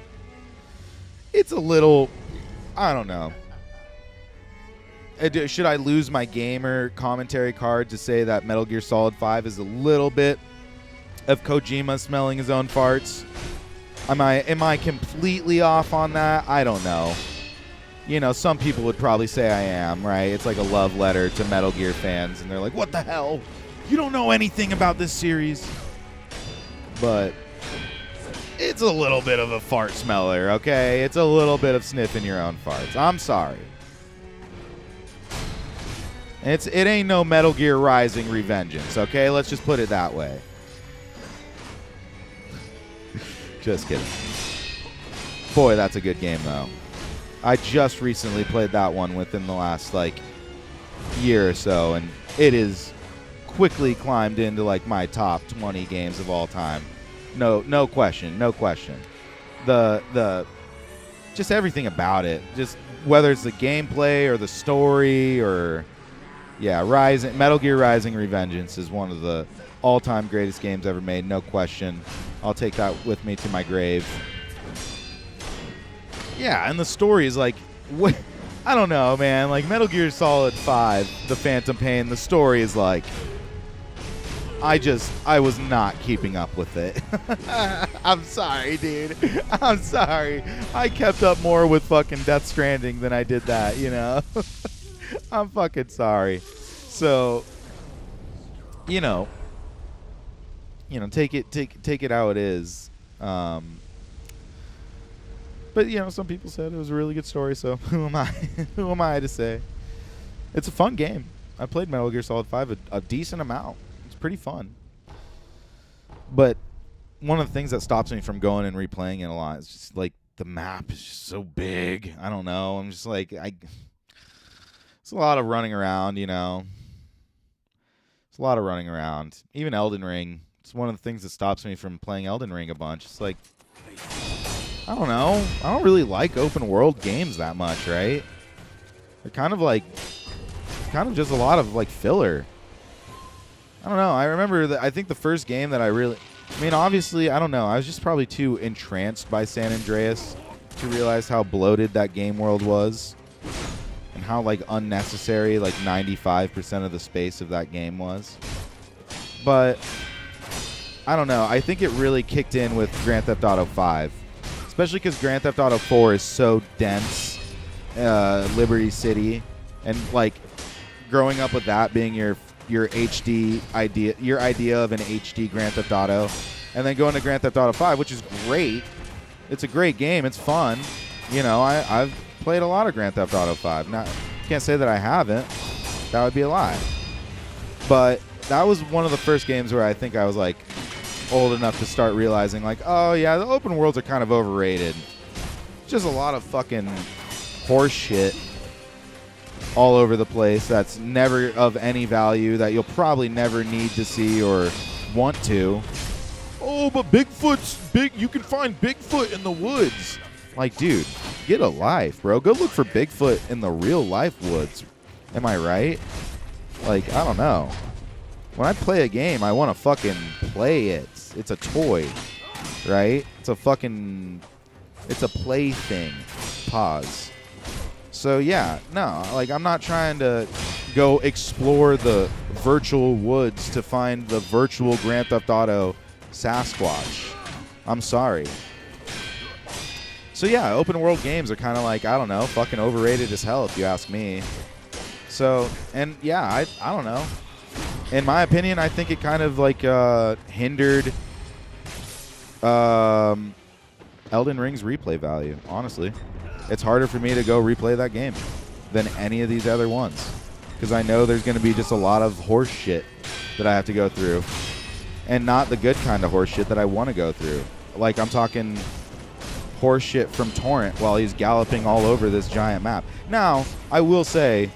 it's a little, I don't know. Should I lose my gamer commentary card to say that Metal Gear Solid 5 is a little bit of Kojima smelling his own farts? Am I completely off on that? I don't know. You know, some people would probably say I am, right? It's like a love letter to Metal Gear fans, and they're like, what the hell? You don't know anything about this series. But it's a little bit of a fart smeller, okay? It's a little bit of sniffing your own farts. I'm sorry. It ain't no Metal Gear Rising Revengeance, okay? Let's just put it that way. Just kidding. Boy, that's a good game, though. I just recently played that one within the last, like, year or so, and it is quickly climbed into like my top 20 games of all time. No question. The just everything about it, just whether it's the gameplay or the story or Metal Gear Rising Revengeance is one of the all-time greatest games ever made, no question. I'll take that with me to my grave. Yeah, and the story is like I don't know, man. Like Metal Gear Solid 5, The Phantom Pain, the story is like I was not keeping up with it. I'm sorry, dude. I'm sorry. I kept up more with fucking Death Stranding than I did that, you know? I'm fucking sorry. So, you know, take it how it is. But, you know, some people said it was a really good story, so who am I? Who am I to say? It's a fun game. I played Metal Gear Solid 5 a decent amount. Pretty fun. But one of the things that stops me from going and replaying it a lot is just like the map is just so big. I don't know. I'm just like it's a lot of running around, you know. It's a lot of running around. Even Elden Ring. It's one of the things that stops me from playing Elden Ring a bunch. It's like I don't know. I don't really like open world games that much, right? They're kind of like just a lot of like filler. I don't know. I remember that I think the first game that obviously, I don't know. I was just probably too entranced by San Andreas to realize how bloated that game world was and how, like, unnecessary, like, 95% of the space of that game was. But, I don't know. I think it really kicked in with Grand Theft Auto 5, especially because Grand Theft Auto 4 is so dense, Liberty City, and, like, growing up with that being your HD idea, your idea of an HD Grand Theft Auto, and then going to Grand Theft Auto 5, which is great. It's a great game. It's fun. You know, I've played a lot of Grand Theft Auto 5. Can't say that I haven't. That would be a lie. But that was one of the first games where I think I was like old enough to start realizing like, oh yeah, the open worlds are kind of overrated. Just a lot of fucking horse shit all over the place that's never of any value, that you'll probably never need to see or want to. Oh, but Bigfoot's big. You can find Bigfoot in the woods. Like, dude, get a life, bro. Go look for Bigfoot in the real life woods. Am I right? Like, I don't know. When I play a game, I want to fucking play it. It's a toy, right? It's a fucking It's a play thing. Pause. So yeah, no, like I'm not trying to go explore the virtual woods to find the virtual Grand Theft Auto Sasquatch. I'm sorry. So yeah, open world games are kind of like, I don't know, fucking overrated as hell if you ask me. So, and yeah, I don't know. In my opinion, I think it kind of like hindered Elden Ring's replay value, honestly. It's harder for me to go replay that game than any of these other ones because I know there's going to be just a lot of horse shit that I have to go through and not the good kind of horse shit that I want to go through. Like I'm talking horse shit from Torrent while he's galloping all over this giant map. Now, I will say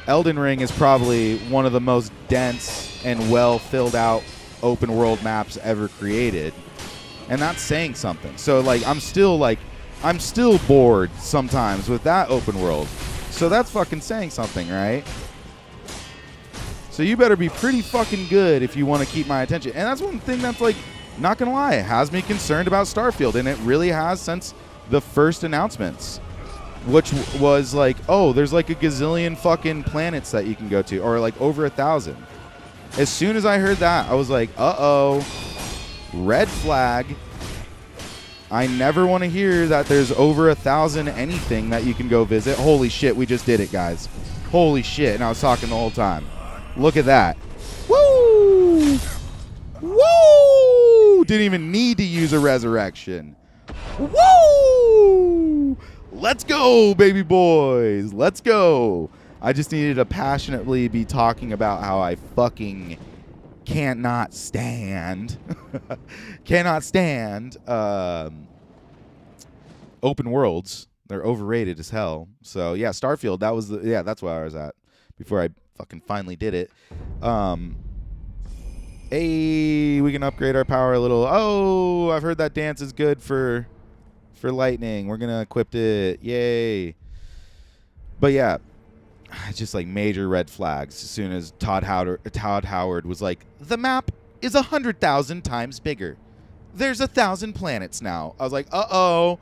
Elden Ring is probably one of the most dense and well filled out open world maps ever created. And that's saying something. So like I'm still bored sometimes with that open world. So that's fucking saying something, right? So you better be pretty fucking good if you want to keep my attention. And that's one thing that's like, not gonna lie, it has me concerned about Starfield. And it really has since the first announcements. Which was like, oh, there's like a gazillion fucking planets that you can go to. Or like over 1,000. As soon as I heard that, I was like, uh-oh. Red flag. I never want to hear that there's over 1,000 anything that you can go visit. Holy shit, we just did it, guys. Holy shit, and I was talking the whole time. Look at that. Woo! Woo! Didn't even need to use a resurrection. Woo! Let's go, baby boys. Let's go. I just needed to passionately be talking about how I fucking cannot stand open worlds. They're overrated as hell. So yeah, Starfield, that's where I was at before I fucking finally did it. Hey, we can upgrade our power a little. Oh, I've heard that dance is good for lightning. We're gonna equip it. Yay. But yeah, just like major red flags as soon as Todd Howard was like, the map is 100,000 times bigger. There's 1,000 planets now. I was like, uh-oh.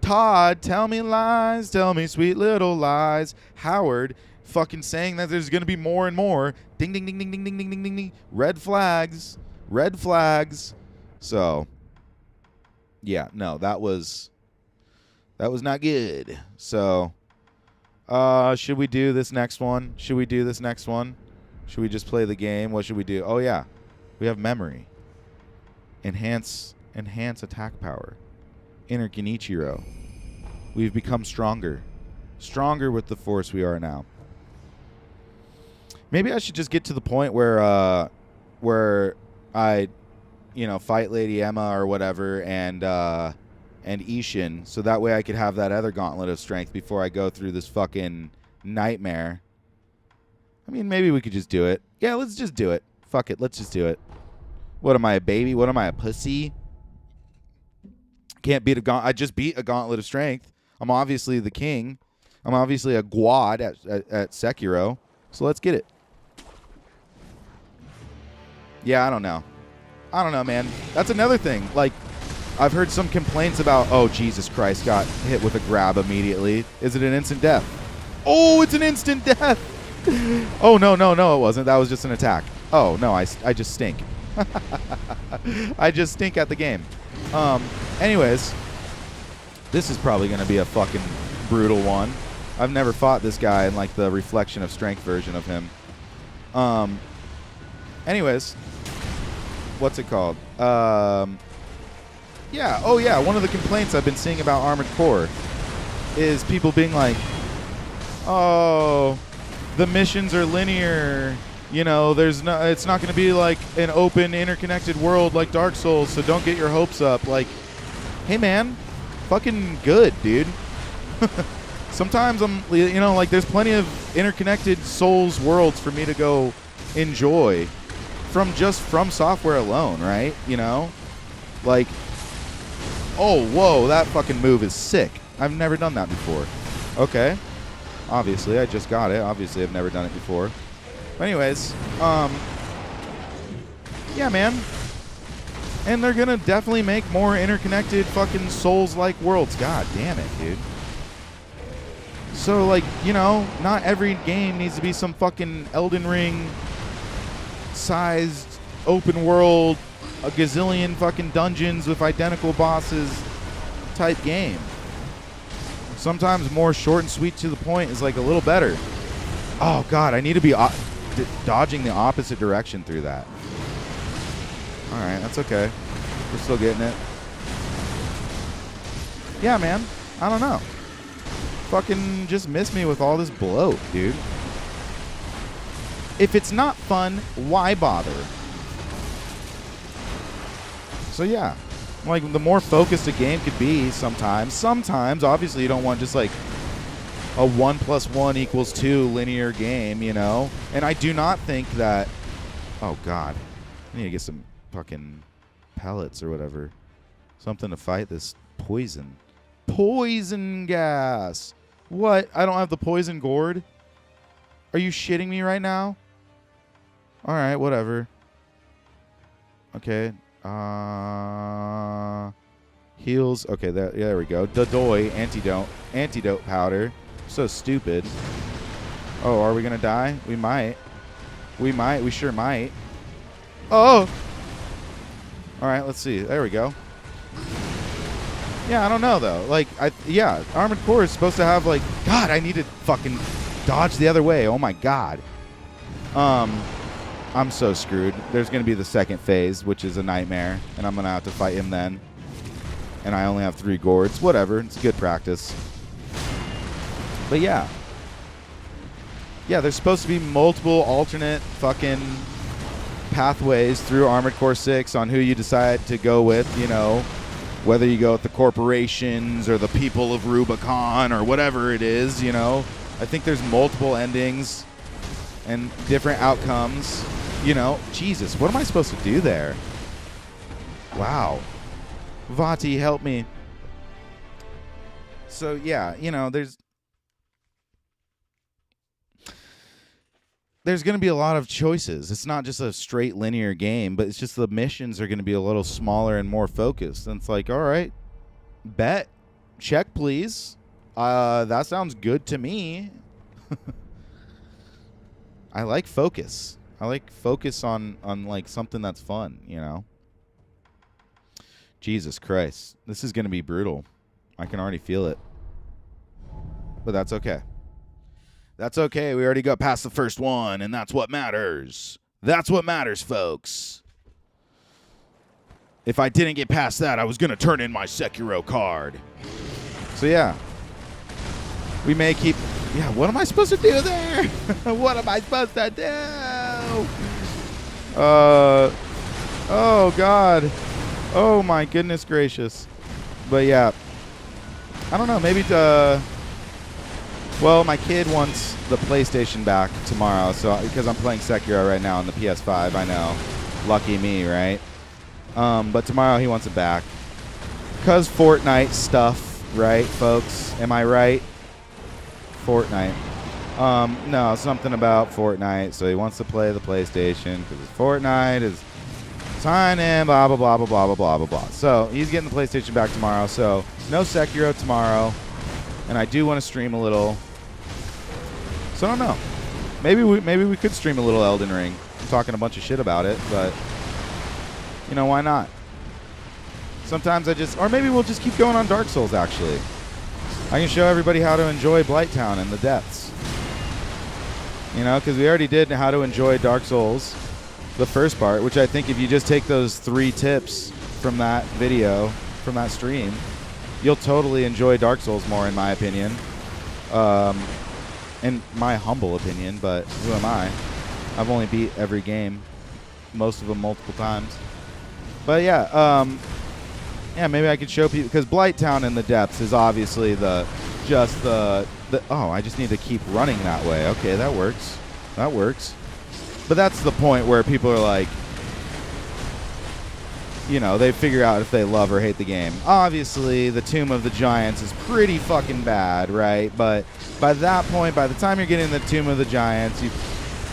Todd, tell me lies. Tell me sweet little lies. Howard fucking saying that there's going to be more and more. Ding, ding, ding, ding, ding, ding, ding, ding, ding, ding. Red flags. Red flags. So, yeah, no, that was not good. So, should we do this next one? Should we just play the game? What should we do? Oh, yeah. We have memory. Enhance attack power. Inner Genichiro. We've become stronger. Stronger with the force we are now. Maybe I should just get to the point where I, fight Lady Emma or whatever and Ishin, so that way I could have that other gauntlet of strength before I go through this fucking nightmare. I mean, maybe we could just do it. Yeah, let's just do it. Fuck it, let's just do it. What am I, a baby? What am I, a pussy? Can't beat a gauntlet. I just beat a gauntlet of strength. I'm obviously the king. I'm obviously a Guad at Sekiro. So let's get it. Yeah, I don't know, man. That's another thing. Like, I've heard some complaints about, oh, Jesus Christ, got hit with a grab immediately. Is it an instant death? Oh, it's an instant death. Oh, no, it wasn't. That was just an attack. Oh, no, I just stink. I just stink at the game. Anyways, this is probably going to be a fucking brutal one. I've never fought this guy in, like, the reflection of strength version of him. Anyways, what's it called? Yeah, oh yeah, one of the complaints I've been seeing about Armored Core is people being like, oh, the missions are linear. It's not going to be like an open, interconnected world like Dark Souls, so don't get your hopes up. Like, hey man, fucking good, dude. Sometimes I'm, like there's plenty of interconnected Souls worlds for me to go enjoy from software alone, right? Like, oh, whoa, that fucking move is sick. I've never done that before. Okay. Obviously, I just got it. Obviously, I've never done it before. But anyways, yeah, man. And they're going to definitely make more interconnected fucking Souls-like worlds. God damn it, dude. So, like, you know, not every game needs to be some fucking Elden Ring-sized open world, a gazillion fucking dungeons with identical bosses type game. Sometimes more short and sweet to the point is, like, a little better. Oh, God, I need to be dodging the opposite direction through that. All right, that's okay. We're still getting it. Yeah, man. I don't know. Fucking just miss me with all this bloat, dude. If it's not fun, why bother? So, yeah. Like, the more focused a game could be sometimes, obviously, you don't want just, like, a 1 + 1 = 2 linear game, you know? And I do not think that... Oh, God. I need to get some fucking pellets or whatever. Something to fight this poison. Poison gas! What? I don't have the poison gourd? Are you shitting me right now? Alright, whatever. Okay. Heals. Okay, there we go. Dodoy antidote powder. So stupid. Oh, are we gonna die? We might. We sure might. Oh! Alright, let's see. There we go. Yeah, I don't know, though. Like, yeah, Armored Core is supposed to have, like... God, I need to fucking dodge the other way. Oh, my God. I'm so screwed. There's going to be the second phase, which is a nightmare, and I'm going to have to fight him then. And I only have 3 gourds. Whatever. It's good practice. But, yeah. Yeah, there's supposed to be multiple alternate fucking pathways through Armored Core 6 on who you decide to go with, you know... Whether you go with the corporations or the people of Rubicon or whatever it is, you know. I think there's multiple endings and different outcomes. You know, Jesus, what am I supposed to do there? Wow. Vati, help me. So, yeah, you know, there's going to be a lot of choices. It's not just a straight linear game, but it's just the missions are going to be a little smaller and more focused. And it's like, all right, bet. Check, please. That sounds good to me. I like focus. I like focus on like something that's fun, you know? Jesus Christ. This is going to be brutal. I can already feel it. But that's okay. That's okay. We already got past the first one, and that's what matters. That's what matters, folks. If I didn't get past that, I was going to turn in my Sekiro card. So, yeah. We may keep... Yeah, what am I supposed to do there? What am I supposed to do? Oh, God. Oh, my goodness gracious. But, yeah. I don't know. Maybe... Well, my kid wants the PlayStation back tomorrow, so because I'm playing Sekiro right now on the PS5, I know. Lucky me, right? But tomorrow he wants it back. Because Fortnite stuff, right, folks? Am I right? Fortnite. No, something about Fortnite, so he wants to play the PlayStation because Fortnite is signing, blah, blah, blah, blah, blah, blah, blah, blah, blah. So he's getting the PlayStation back tomorrow, so no Sekiro tomorrow. And I do want to stream a little. So I don't know. Maybe we could stream a little Elden Ring. I'm talking a bunch of shit about it, but you know, why not? Sometimes or maybe we'll just keep going on Dark Souls, actually. I can show everybody how to enjoy Blighttown and the depths. You know, because we already did how to enjoy Dark Souls, the first part, which I think if you just take those 3 tips from that video, from that stream, you'll totally enjoy Dark Souls more, in my opinion. In my humble opinion, but who am I? I've only beat every game, most of them multiple times. But yeah, maybe I could show people, because Blighttown in the depths is obviously oh, I just need to keep running that way. Okay, that works. That works. But that's the point where people are like, you know, they figure out if they love or hate the game. Obviously, the Tomb of the Giants is pretty fucking bad, right? But by that point, by the time you're getting the Tomb of the Giants,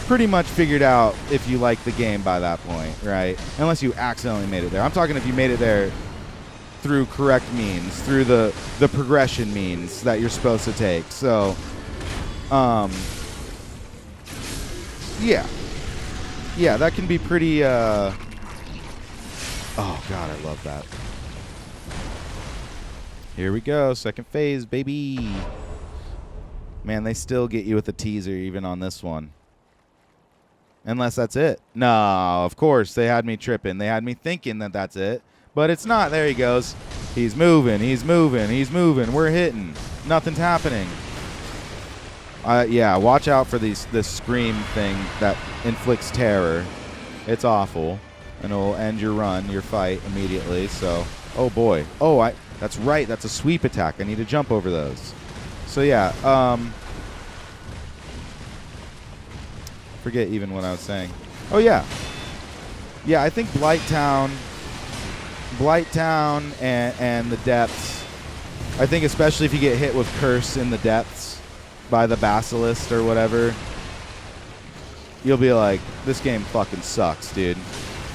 pretty much figured out if you like the game by that point, right? Unless you accidentally made it there. I'm talking if you made it there through correct means, through the progression means that you're supposed to take. So, yeah, that can be pretty. Oh God, I love that. Here we go, second phase, baby. Man, they still get you with a teaser even on this one. Unless that's it. No, of course, they had me tripping. They had me thinking that that's it. But it's not. There he goes. He's moving, he's moving, he's moving. We're hitting. Nothing's happening. Yeah, watch out for this scream thing that inflicts terror. It's awful. And it'll end your run, your fight immediately. So, oh boy. Oh, that's right. That's a sweep attack. I need to jump over those. So yeah, forget even what I was saying. Oh yeah, I think Blighttown and the depths. I think especially if you get hit with curse in the depths by the basilisk or whatever, you'll be like, this game fucking sucks, dude.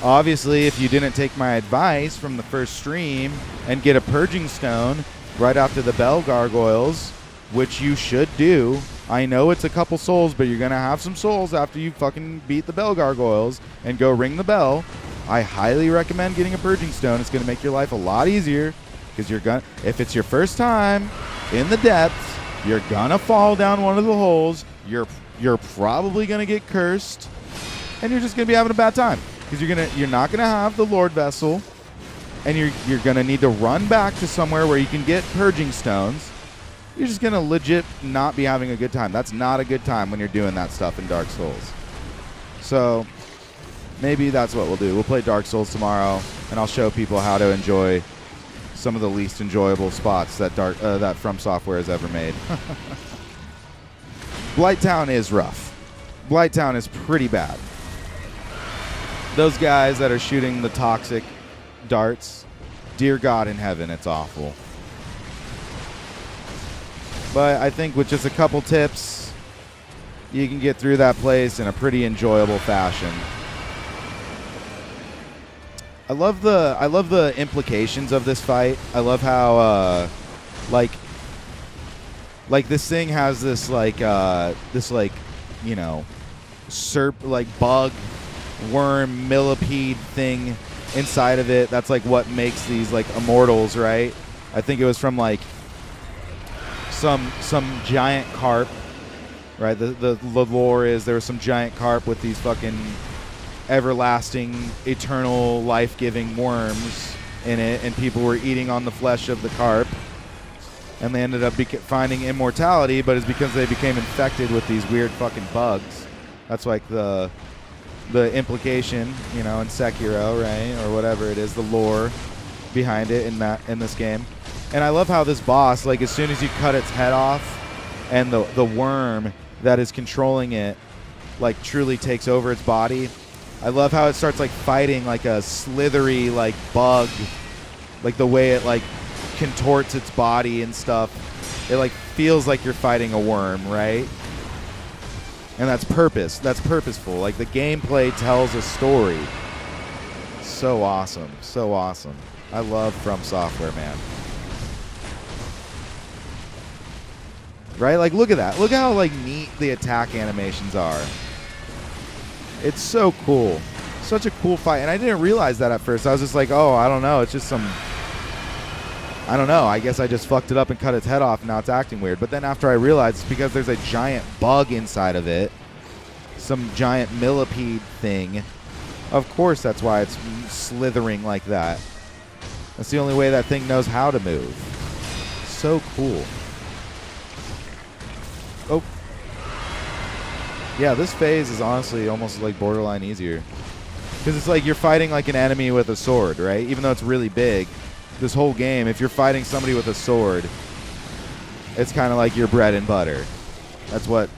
Obviously, if you didn't take my advice from the first stream and get a purging stone right after the bell gargoyles, which you should do. I know it's a couple souls, but you're going to have some souls after you fucking beat the bell gargoyles and go ring the bell. I highly recommend getting a purging stone. It's going to make your life a lot easier because if it's your first time in the depths, you're going to fall down one of the holes. You're probably going to get cursed, and you're just going to be having a bad time because you're not going to have the Lord Vessel, and you're going to need to run back to somewhere where you can get purging stones. You're just going to legit not be having a good time. That's not a good time when you're doing that stuff in Dark Souls. So maybe that's what we'll do. We'll play Dark Souls tomorrow, and I'll show people how to enjoy some of the least enjoyable spots that From Software has ever made. Blighttown is rough. Blighttown is pretty bad. Those guys that are shooting the toxic darts, dear God in heaven, it's awful. But I think with just a couple tips, you can get through that place in a pretty enjoyable fashion. I love the implications of this fight. I love how like this thing has this bug, worm, millipede thing inside of it. That's like what makes these like immortals, right? I think it was from like some giant carp, right? The lore is there was some giant carp with these fucking everlasting, eternal, life-giving worms in it, and people were eating on the flesh of the carp, and they ended up finding immortality, but it's because they became infected with these weird fucking bugs. That's like the implication, in Sekiro, right, or whatever it is, the lore behind it in this game. And I love how this boss, like as soon as you cut its head off, and the worm that is controlling it, like truly takes over its body. I love how it starts like fighting like a slithery like bug, like the way it like contorts its body and stuff. It like feels like you're fighting a worm, right? And that's purposeful. Like the gameplay tells a story. So awesome, so awesome. I love From Software, man. Right? Like look at that. Look how like neat the attack animations are. It's so cool. Such a cool fight. And I didn't realize that at first. I was just like, oh, I don't know. It's just I don't know. I guess I just fucked it up and cut its head off, and now it's acting weird. But then after I realized it's because there's a giant bug inside of it. Some giant millipede thing. Of course that's why it's slithering like that. That's the only way that thing knows how to move. So cool. Oh. Yeah, this phase is honestly almost like borderline easier. Because it's like you're fighting like an enemy with a sword, right? Even though it's really big, this whole game, if you're fighting somebody with a sword, it's kind of like your bread and butter. That's what,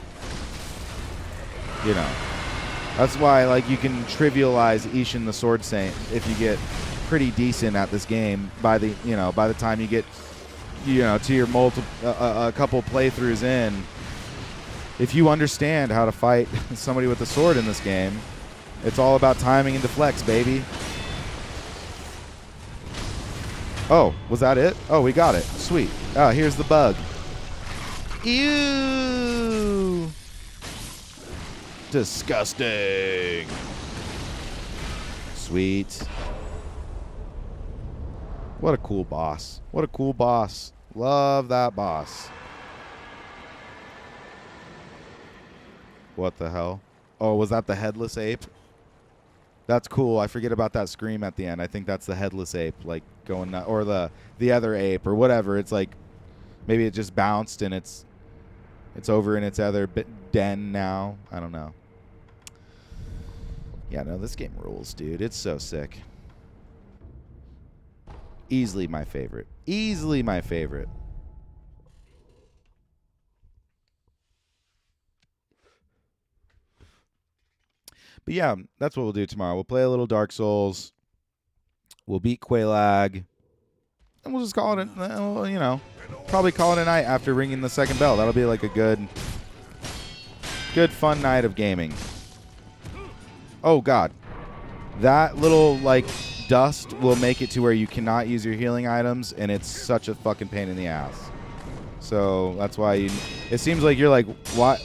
that's why like you can trivialize Ishin the Sword Saint if you get pretty decent at this game by the time you get, to your a couple playthroughs in. if you understand how to fight somebody with a sword in this game, it's all about timing and deflects, baby. Oh, was that it? Oh, we got it. Sweet. Ah, here's the bug. Ew. Disgusting. Sweet. What a cool boss. What a cool boss. Love that boss. What the hell? Oh, was that the headless ape? That's cool. I forget about that scream at the end. I think that's the headless ape, like going nut, or the other ape or whatever. It's like maybe it just bounced and it's over in its other den now. I don't know. Yeah, no, this game rules, dude. It's so sick. Easily my favorite. Easily my favorite. But yeah, that's what we'll do tomorrow. We'll play a little Dark Souls. We'll beat Quelaag. And we'll just call it, you know, probably call it a night after ringing the second bell. That'll be like a good fun night of gaming. Oh, God. That little, like, dust will make it to where you cannot use your healing items, and it's such a fucking pain in the ass. So that's why it seems like you're like, what?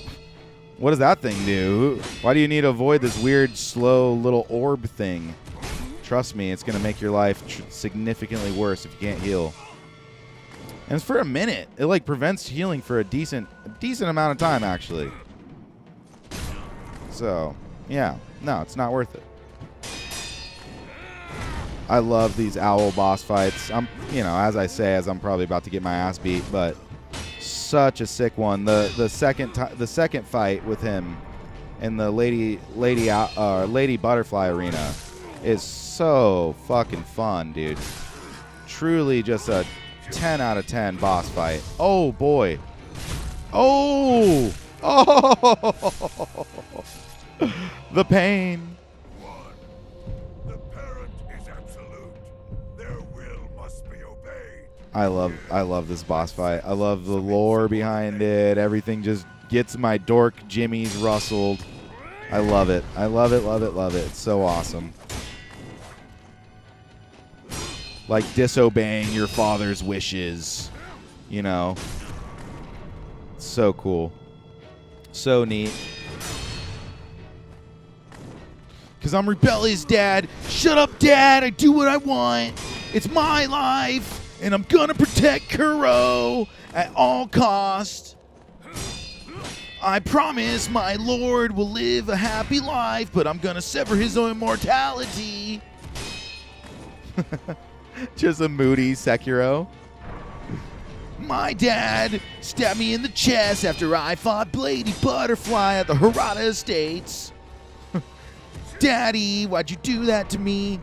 What does that thing do? Why do you need to avoid this weird, slow little orb thing? Trust me, it's going to make your life significantly worse if you can't heal. And it's for a minute. It like prevents healing for a decent amount of time, actually. So, yeah. No, it's not worth it. I love these owl boss fights. You know, as I say, as I'm probably about to get my ass beat, but such a sick one. The second fight with him in the Lady Butterfly arena is so fucking fun, dude. Truly just a 10 out of 10 boss fight. Oh boy. Oh. Oh. The pain. I love this boss fight. I love the lore behind it. Everything just gets my dork jimmies rustled. I love it. I love it, love it, love it. It's so awesome. Like disobeying your father's wishes. You know. So cool. So neat. Because I'm rebellious, Dad. Shut up, Dad. I do what I want. It's my life. And I'm gonna protect Kuro at all costs. I promise my lord will live a happy life, but I'm gonna sever his own immortality. Just a moody Sekiro. My dad stabbed me in the chest after I fought Lady Butterfly at the Hirata Estates. Daddy, why'd you do that to me?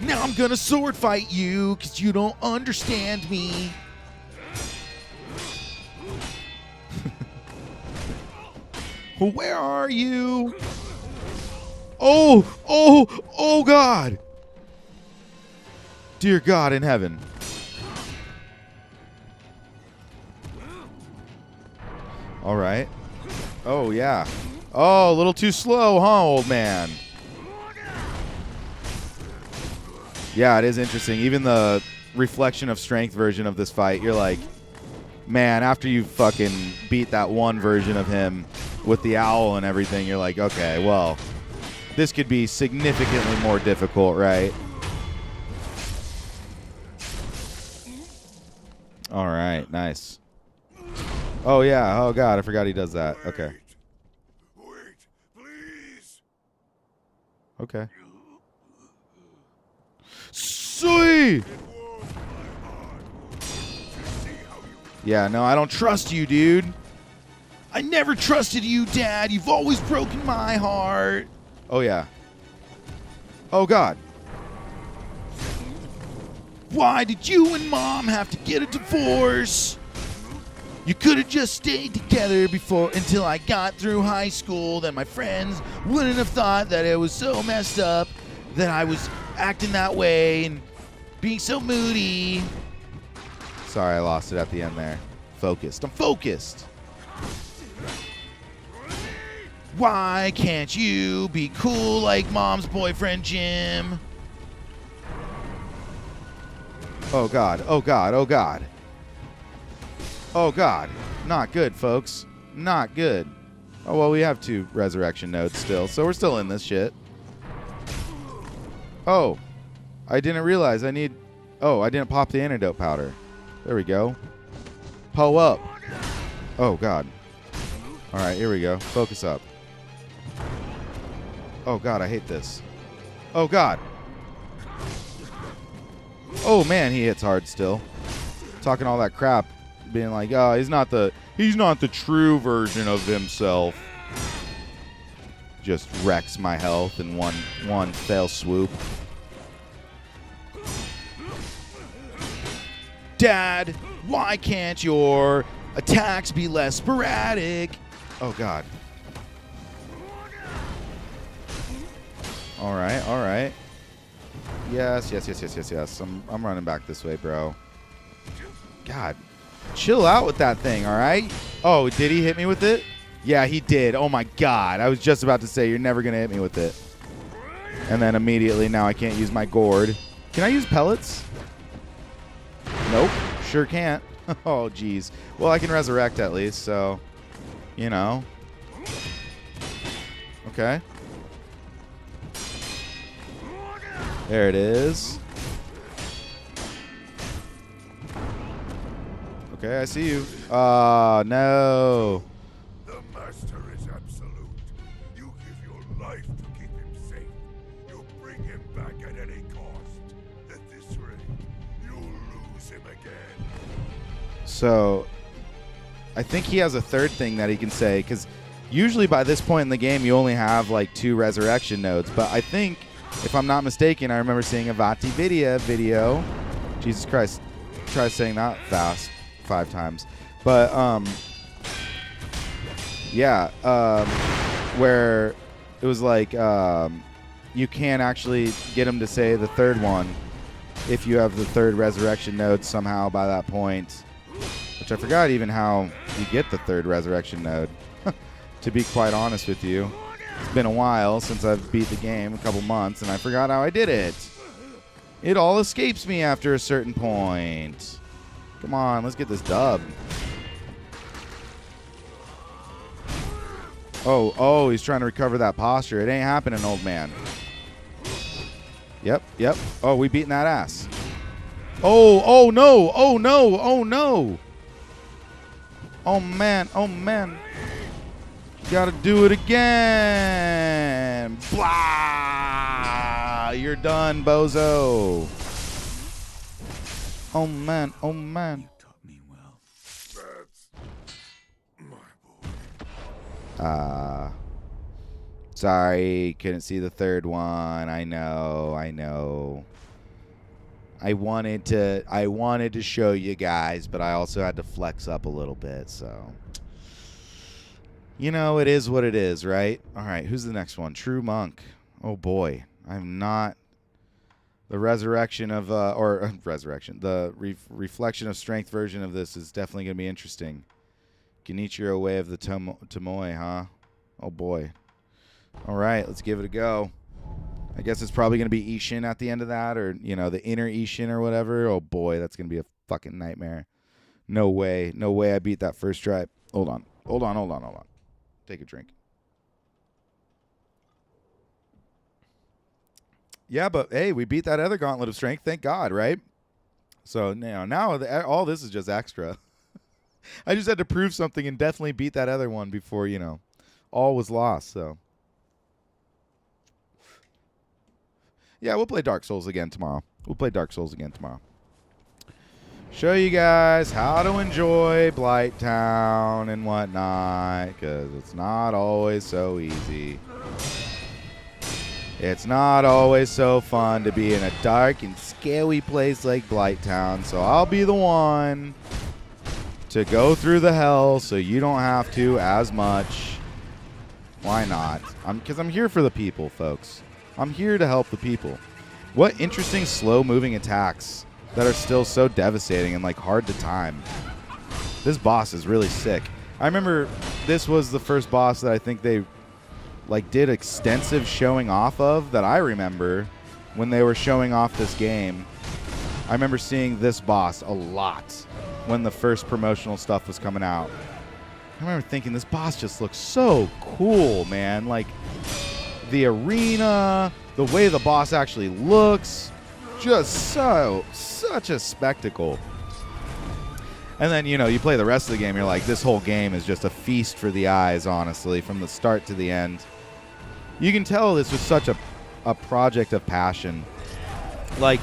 Now I'm gonna sword fight you because you don't understand me. Where are you? Oh God. Dear God in heaven. All right. Oh, yeah. Oh, a little too slow, huh, old man? Yeah, it is interesting. Even the reflection of strength version of this fight, you're like, man, after you fucking beat that one version of him with the owl and everything, you're like, okay, well, this could be significantly more difficult, right? All right, nice. Oh, yeah. Oh, God, I forgot he does that. Okay. Wait, please. Okay. Sweet! Yeah, no, I don't trust you, dude. I never trusted you, Dad. You've always broken my heart. Oh, yeah. Oh, God. Why did you and Mom have to get a divorce? You could have just stayed together until I got through high school. Then my friends wouldn't have thought that it was so messed up that I was acting that way and being so moody. Sorry, I lost it at the end there. Focused. I'm focused. Why can't you be cool like mom's boyfriend, Jim? Oh, God. Oh, God. Oh, God. Oh, God. Not good, folks. Not good. Oh, well, we have 2 resurrection nodes still, so we're still in this shit. Oh. I didn't realize I need... Oh, I didn't pop the antidote powder. There we go. Poe up. Oh, God. All right, here we go. Focus up. Oh, God, I hate this. Oh, God. Oh, man, he hits hard still. Talking all that crap. Being like, oh, he's not the true version of himself. Just wrecks my health in one fell swoop. Dad, why can't your attacks be less sporadic? Oh, God. All right, all right. Yes. I'm running back this way, bro. God, chill out with that thing, all right? Oh, did he hit me with it? Yeah, he did. Oh, my God. I was just about to say, you're never going to hit me with it. And then immediately now I can't use my gourd. Can I use pellets? Nope. Sure can't. Oh, geez. Well, I can resurrect at least, so, you know. Okay. There it is. Okay, I see you. No. The master is absolute. You give your life to keep him safe. You bring him back at any cost. At this rate, you'll lose him again. So, I think he has a third thing that he can say, because usually by this point in the game, you only have like 2 resurrection nodes. But I think, if I'm not mistaken, I remember seeing a Vati video. Jesus Christ, try saying that fast 5 times. But yeah, where it was like you can actually get him to say the third one if you have the 3rd resurrection node somehow by that point. Which I forgot even how you get the 3rd resurrection node, to be quite honest with you. It's been a while since I've beat the game, a couple months, and I forgot how I did it. It all escapes me after a certain point. Come on, let's get this dub. Oh, he's trying to recover that posture. It ain't happening, old man. Yep. Oh, we beating that ass. Oh no. Oh no. Oh man. Gotta do it again. Blah! You're done, bozo. Oh man. You taught me well. That's my boy. Sorry, couldn't see the 3rd one. I know. I wanted to show you guys, but I also had to flex up a little bit, so. You know, it is what it is, right? All right, who's the next one? True Monk. Oh, boy. I'm not... The resurrection of... The reflection of strength version of this is definitely going to be interesting. Genichiro Way of the Tomoe, huh? Oh, boy. All right, let's give it a go. I guess it's probably going to be Ishin at the end of that, or, you know, the inner Ishin or whatever. Oh, boy, that's going to be a fucking nightmare. No way. No way I beat that first try. Hold on. Take a drink. Yeah, but hey, we beat that other Gauntlet of Strength. Thank God, right? So now all this is just extra. I just had to prove something and definitely beat that other one before, you know, all was lost. So yeah, we'll play Dark Souls again tomorrow. Show you guys how to enjoy Blighttown and whatnot, because it's not always so easy. It's not always so fun to be in a dark and scary place like Blighttown, so I'll be the one to go through the hell so you don't have to as much. Why not? Because I'm here for the people, folks. I'm here to help the people. What interesting slow-moving attacks that are still so devastating and like hard to time. This boss is really sick. I remember this was the first boss that I think they like did extensive showing off of that I remember when they were showing off this game. I remember seeing this boss a lot when the first promotional stuff was coming out. I remember thinking this boss just looks so cool, man. Like the arena, the way the boss actually looks, just such a spectacle. And then, you know, you play the rest of the game, you're like, this whole game is just a feast for the eyes, honestly, from the start to the end. You can tell this was such a project of passion. Like,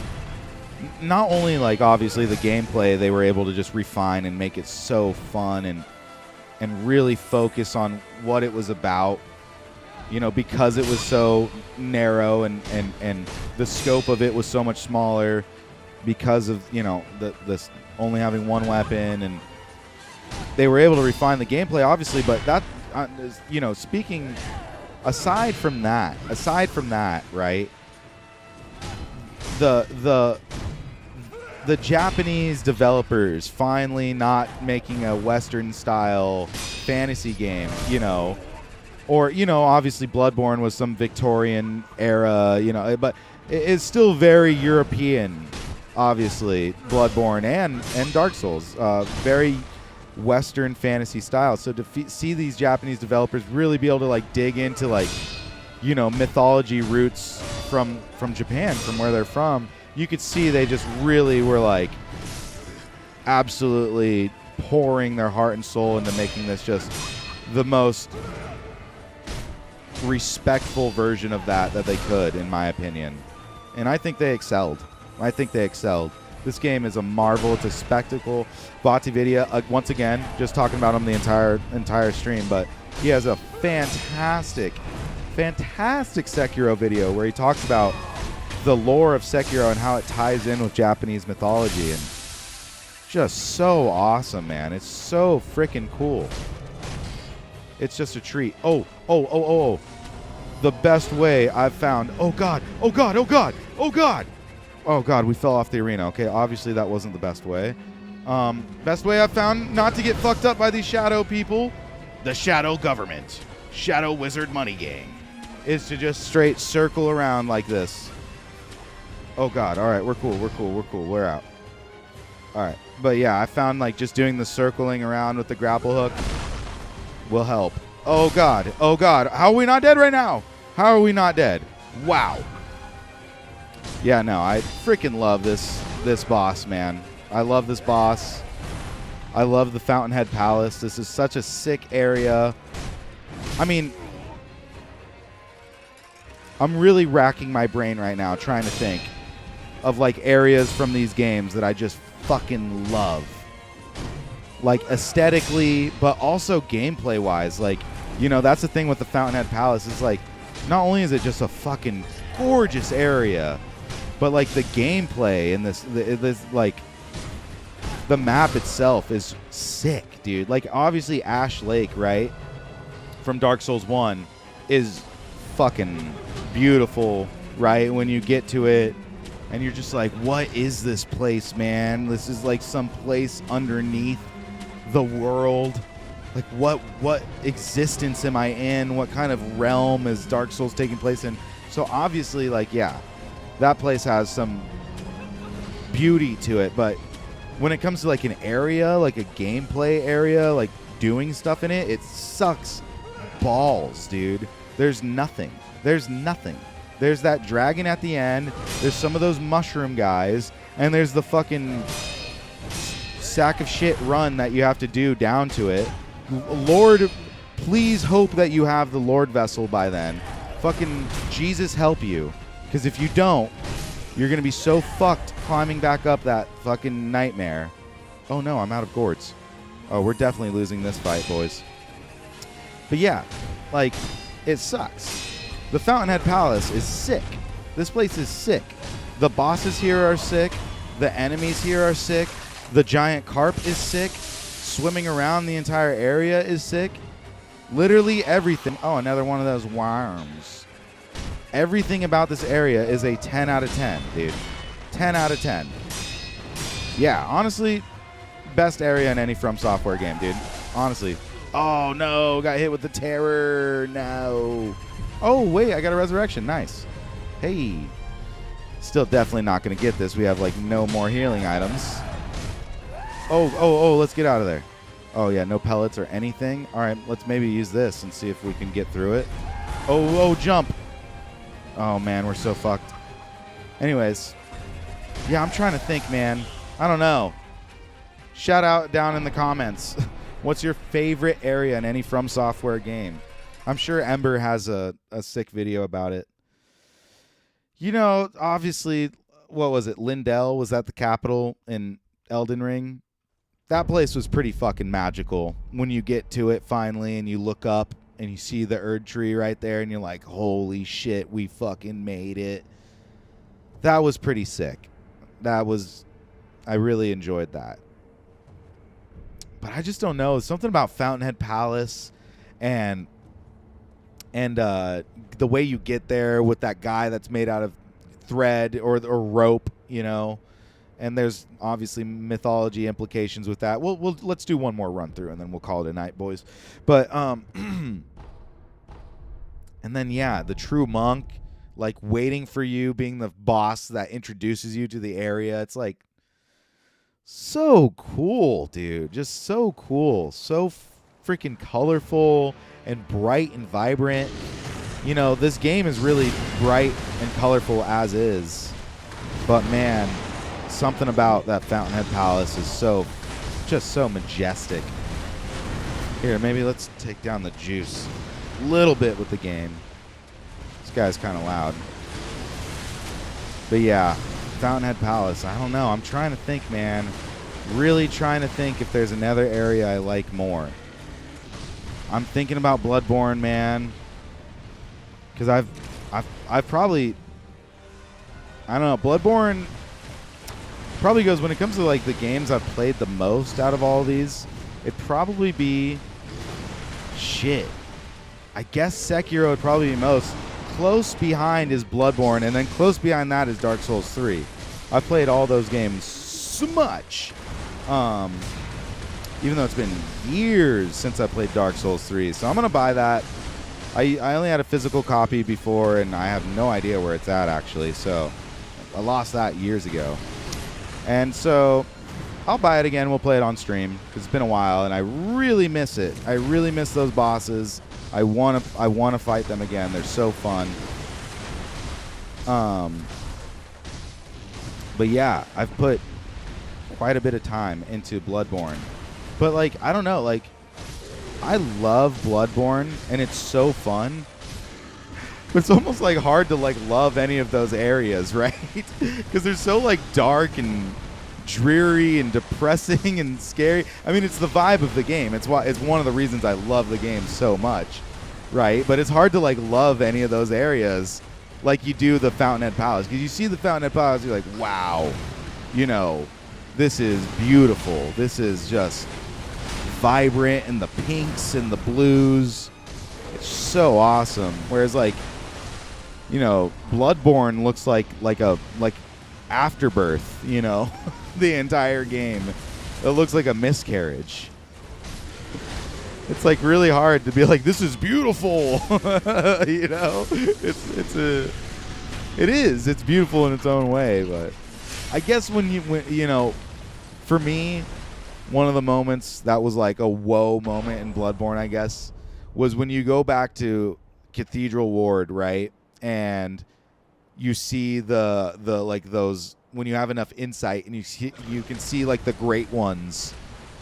not only, like, obviously the gameplay, they were able to just refine and make it so fun and really focus on what it was about, you know, because it was so narrow and the scope of it was so much smaller because of, you know, this only having one weapon, and they were able to refine the gameplay, obviously. But that, you know, speaking aside from that, right? The Japanese developers finally not making a Western style fantasy game, you know, or, you know, obviously Bloodborne was some Victorian era, you know, but it's still very European. Obviously, Bloodborne and Dark Souls, very Western fantasy style. So to see these Japanese developers really be able to like dig into like, you know, mythology roots from Japan, from where they're from, you could see they just really were like absolutely pouring their heart and soul into making this just the most respectful version of that they could, in my opinion. And I think they excelled. This game is a marvel. It's a spectacle. Vatividia, once again, just talking about him the entire stream, but he has a fantastic Sekiro video where he talks about the lore of Sekiro and how it ties in with Japanese mythology, and just so awesome, man. It's so freaking cool. It's just a treat. Oh. The best way I've found. Oh God, we fell off the arena. Okay, obviously that wasn't the best way. Best way I've found not to get fucked up by these shadow people, the shadow government, shadow wizard money gang, is to just straight circle around like this. Oh God, all right, we're cool, we're out. All right, but yeah, I found like just doing the circling around with the grapple hook will help. Oh God, how are we not dead right now? How are we not dead? Wow. Yeah, no, I freaking love this boss, man. I love this boss. I love the Fountainhead Palace. This is such a sick area. I mean, I'm really racking my brain right now trying to think of like areas from these games that I just fucking love. Like aesthetically, but also gameplay wise. Like, you know, that's the thing with the Fountainhead Palace is like, not only is it just a fucking gorgeous area, but like the gameplay and this like the map itself is sick, dude. Like obviously Ash Lake, right, from Dark Souls 1 is fucking beautiful, right? When you get to it and you're just like, what is this place, man? This is like some place underneath the world. Like what existence am I in? What kind of realm is Dark Souls taking place in? So obviously, like, yeah, that place has some beauty to it, but when it comes to like an area, like a gameplay area, like doing stuff in it, it sucks balls, dude. There's nothing. There's that dragon at the end. There's some of those mushroom guys, and there's the fucking sack of shit run that you have to do down to it. Lord, please hope that you have the Lord vessel by then. Fucking Jesus help you. Because if you don't, you're going to be so fucked climbing back up that fucking nightmare. Oh no, I'm out of gourds. Oh, we're definitely losing this fight, boys. But yeah, like, it sucks. The Fountainhead Palace is sick. This place is sick. The bosses here are sick. The enemies here are sick. The giant carp is sick. Swimming around the entire area is sick. Literally everything. Oh, another one of those worms. Everything about this area is a 10 out of 10, dude. 10 out of 10. Yeah, honestly, best area in any From Software game, dude. Honestly. Oh, no. Got hit with the terror. No. Oh, wait. I got a resurrection. Nice. Hey. Still definitely not going to get this. We have, like, no more healing items. Oh, let's get out of there. Oh, yeah, no pellets or anything. All right, let's maybe use this and see if we can get through it. Oh, jump. Oh, man, we're so fucked. Anyways. Yeah, I'm trying to think, man. I don't know. Shout out down in the comments. What's your favorite area in any From Software game? I'm sure Ember has a sick video about it. You know, obviously, what was it? Lindell, was that the capital in Elden Ring? That place was pretty fucking magical. When you get to it finally and you look up and you see the Erd tree right there and you're like, holy shit, we fucking made it. That was pretty sick. I really enjoyed that. But I just don't know. Something about Fountainhead Palace and the way you get there with that guy that's made out of thread or rope, you know. And there's obviously mythology implications with that. Let's do one more run through and then we'll call it a night, boys. But and then yeah, the true monk, like waiting for you, being the boss that introduces you to the area. It's like so cool, dude. Just so cool. So freaking colorful and bright and vibrant. You know, this game is really bright and colorful as is. But man, something about that Fountainhead Palace is just so majestic. Here, maybe let's take down the juice a little bit with the game. This guy's kind of loud. But yeah, Fountainhead Palace. I don't know. I'm trying to think, man. Really trying to think if there's another area I like more. I'm thinking about Bloodborne, man. Because I've probably, I don't know, Bloodborne probably goes, when it comes to like the games I've played the most out of all these, it'd probably be shit. I guess Sekiro would probably be most. Close behind is Bloodborne, and then close behind that is Dark Souls 3. I've played all those games so much. Even though it's been years since I played Dark Souls 3. So I'm going to buy that. I only had a physical copy before, and I have no idea where it's at, actually. So I lost that years ago. And so I'll buy it again. We'll play it on stream because it's been a while, and I really miss it. I really miss those bosses. I want to fight them again. They're so fun. But yeah, I've put quite a bit of time into Bloodborne. But like, I don't know, like I love Bloodborne and it's so fun. But it's almost like hard to like love any of those areas, right? Because they're so like dark and dreary and depressing and scary. I mean, it's the vibe of the game. It's one of the reasons I love the game so much, right? But it's hard to like love any of those areas like you do the Fountainhead Palace. Because you see the Fountainhead Palace, you're like, wow, you know, this is beautiful. This is just vibrant, and the pinks and the blues. It's so awesome. Whereas like, you know, Bloodborne looks like Afterbirth, you know, the entire game. It looks like a miscarriage. It's like really hard to be like, this is beautiful. You know, it's beautiful in its own way. But I guess when you know, for me, one of the moments that was like a whoa moment in Bloodborne, I guess, was when you go back to Cathedral Ward, right? And you see the like those, when you have enough insight and you can see like the great ones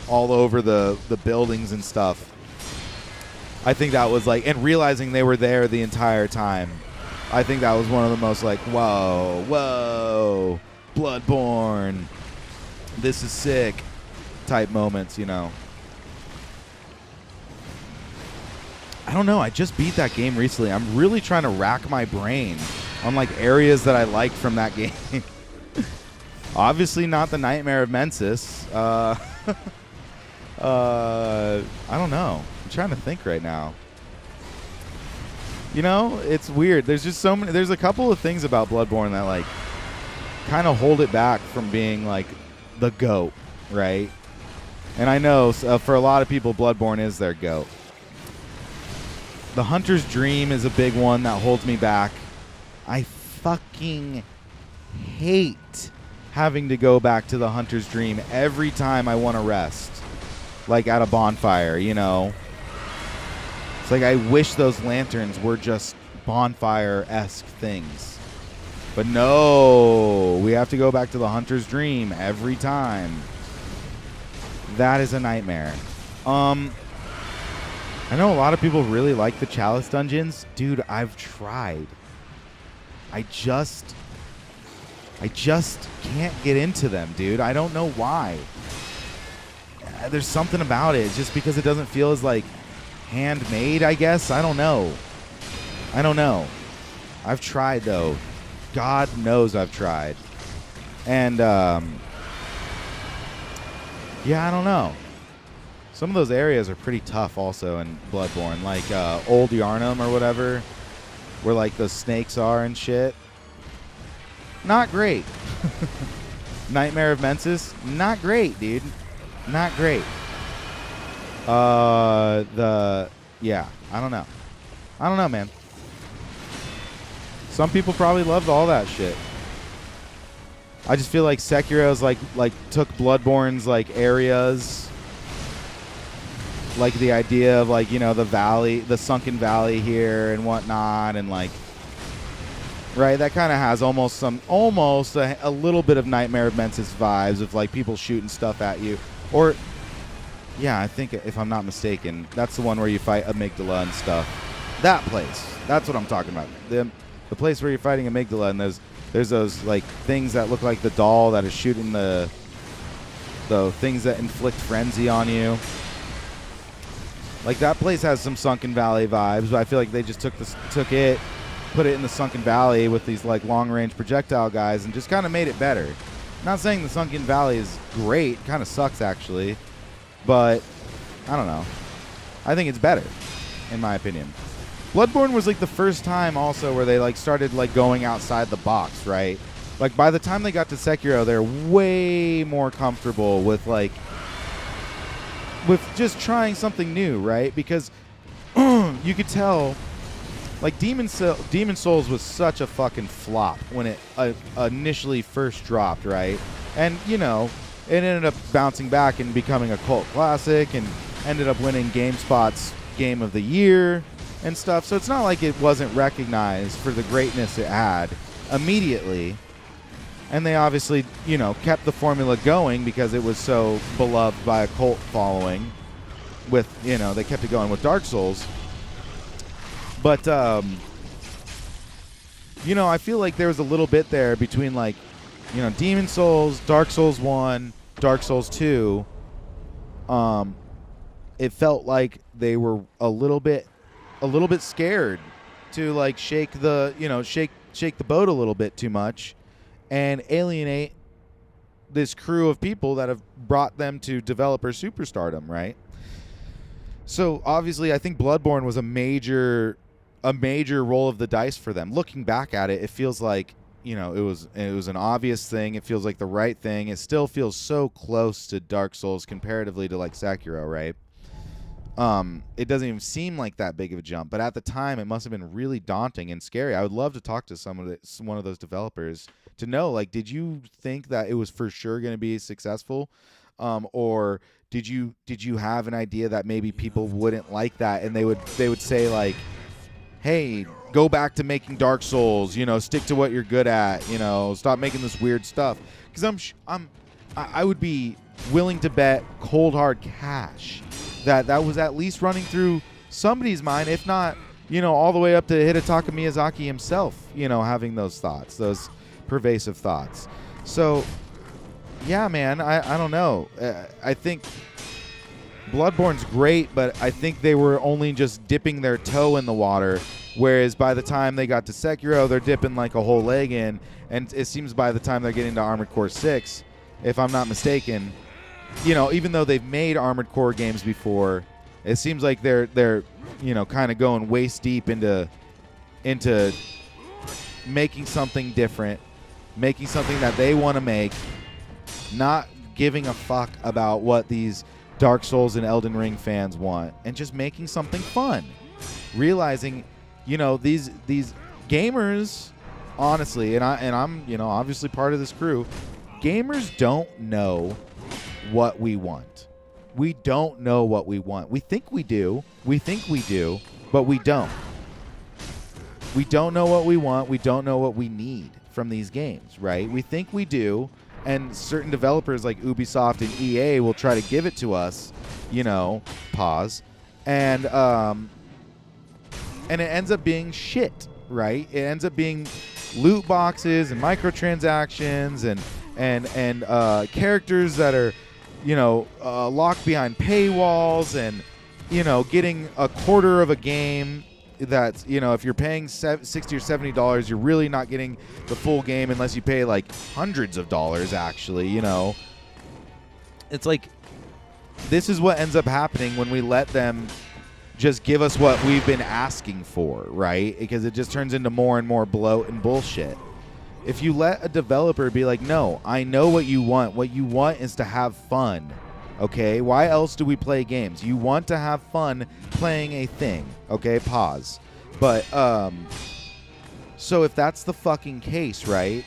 all over the buildings and stuff. I think that was like, and realizing they were there the entire time. I think that was one of the most like, whoa, Bloodborne, this is sick type moments, you know. I don't know. I just beat that game recently. I'm really trying to rack my brain on like areas that I liked from that game. Obviously not the Nightmare of Mensis. I don't know. I'm trying to think right now. You know, it's weird. There's just so many. There's a couple of things about Bloodborne that like kind of hold it back from being like the GOAT, right? And I know for a lot of people, Bloodborne is their GOAT. The Hunter's Dream is a big one that holds me back. I fucking hate having to go back to the Hunter's Dream every time I want to rest. Like at a bonfire, you know? It's like I wish those lanterns were just bonfire-esque things. But no, we have to go back to the Hunter's Dream every time. That is a nightmare. I know a lot of people really like the Chalice dungeons. Dude, I've tried. I just can't get into them, dude. I don't know why. There's something about it. Just because it doesn't feel as like handmade, I guess. I don't know. I've tried though. God knows I've tried. And yeah, I don't know. Some of those areas are pretty tough also in Bloodborne, like Old Yarnum or whatever, where like the snakes are and shit. Not great. Nightmare of Mensis, not great, dude. Not great. Yeah, I don't know. Man. Some people probably loved all that shit. I just feel like Sekiro's like took Bloodborne's like areas, like the idea of like, you know, the valley, the sunken valley here and whatnot, and like, right, that kind of has almost a little bit of Nightmare of Mensis vibes of like people shooting stuff at you. Or yeah, I think if I'm not mistaken, that's the one where you fight Amygdala and stuff. That place, that's what I'm talking about. The place where you're fighting Amygdala, and there's those like things that look like the doll that is shooting the things that inflict frenzy on you. Like that place has some Sunken Valley vibes, but I feel like they just put it in the Sunken Valley with these like long range projectile guys and just kind of made it better. Not saying the Sunken Valley is great, kind of sucks actually, but I don't know. I think it's better, in my opinion. Bloodborne was like the first time also where they like started like going outside the box, right? Like by the time they got to Sekiro, they're way more comfortable with just trying something new, right? Because you could tell like Demon Souls was such a fucking flop when it initially first dropped, right? And you know, it ended up bouncing back and becoming a cult classic and ended up winning GameSpot's Game of the Year and stuff. So it's not like it wasn't recognized for the greatness it had immediately. And they obviously, you know, kept the formula going because it was so beloved by a cult following with, you know, they kept it going with Dark Souls. But, you know, I feel like there was a little bit there between like, you know, Demon Souls, Dark Souls 1, Dark Souls 2. It felt like they were a little bit scared to like shake the boat a little bit too much and alienate this crew of people that have brought them to developer superstardom, right? So obviously I think Bloodborne was a major roll of the dice for them. Looking back at it, it feels like, you know, it was an obvious thing. It feels like the right thing. It still feels so close to Dark Souls comparatively to like Sekiro, right? It doesn't even seem like that big of a jump, but at the time it must have been really daunting and scary. I would love to talk to one of those developers to know, like, did you think that it was for sure going to be successful, or did you have an idea that maybe people wouldn't like that and they would say like, hey, go back to making Dark Souls, you know, stick to what you're good at, you know, stop making this weird stuff? Because I would be willing to bet cold hard cash that was at least running through somebody's mind, if not, you know, all the way up to Hidetaka Miyazaki himself, you know, having those thoughts, those pervasive thoughts. So, yeah, man, I don't know. I think Bloodborne's great, but I think they were only just dipping their toe in the water, whereas by the time they got to Sekiro, they're dipping like a whole leg in, and it seems by the time they're getting to Armored Core 6, if I'm not mistaken, you know, even though they've made Armored Core games before, it seems like they're you know, kind of going waist deep into making something different, making something that they want to make, not giving a fuck about what these Dark Souls and Elden Ring fans want and just making something fun. Realizing, these gamers, honestly, and I'm, obviously part of this crew, gamers don't know what we want. We don't know what we want. We think we do. But we don't. We don't know what we want. We don't know what we need from these games, right? We think we do, and certain developers like Ubisoft and EA will try to give it to us, pause, and it ends up being shit, right? It ends up being loot boxes and microtransactions and characters that are, locked behind paywalls and, getting a quarter of a game that's, if you're paying $60 or $70, you're really not getting the full game unless you pay like hundreds of dollars, actually, It's like, this is what ends up happening when we let them just give us what we've been asking for, right? Because it just turns into more and more bloat and bullshit. If you let a developer be like, no, I know what you want. What you want is to have fun, okay? Why else do we play games? You want to have fun playing a thing, okay? Pause. But, so if that's the fucking case, right,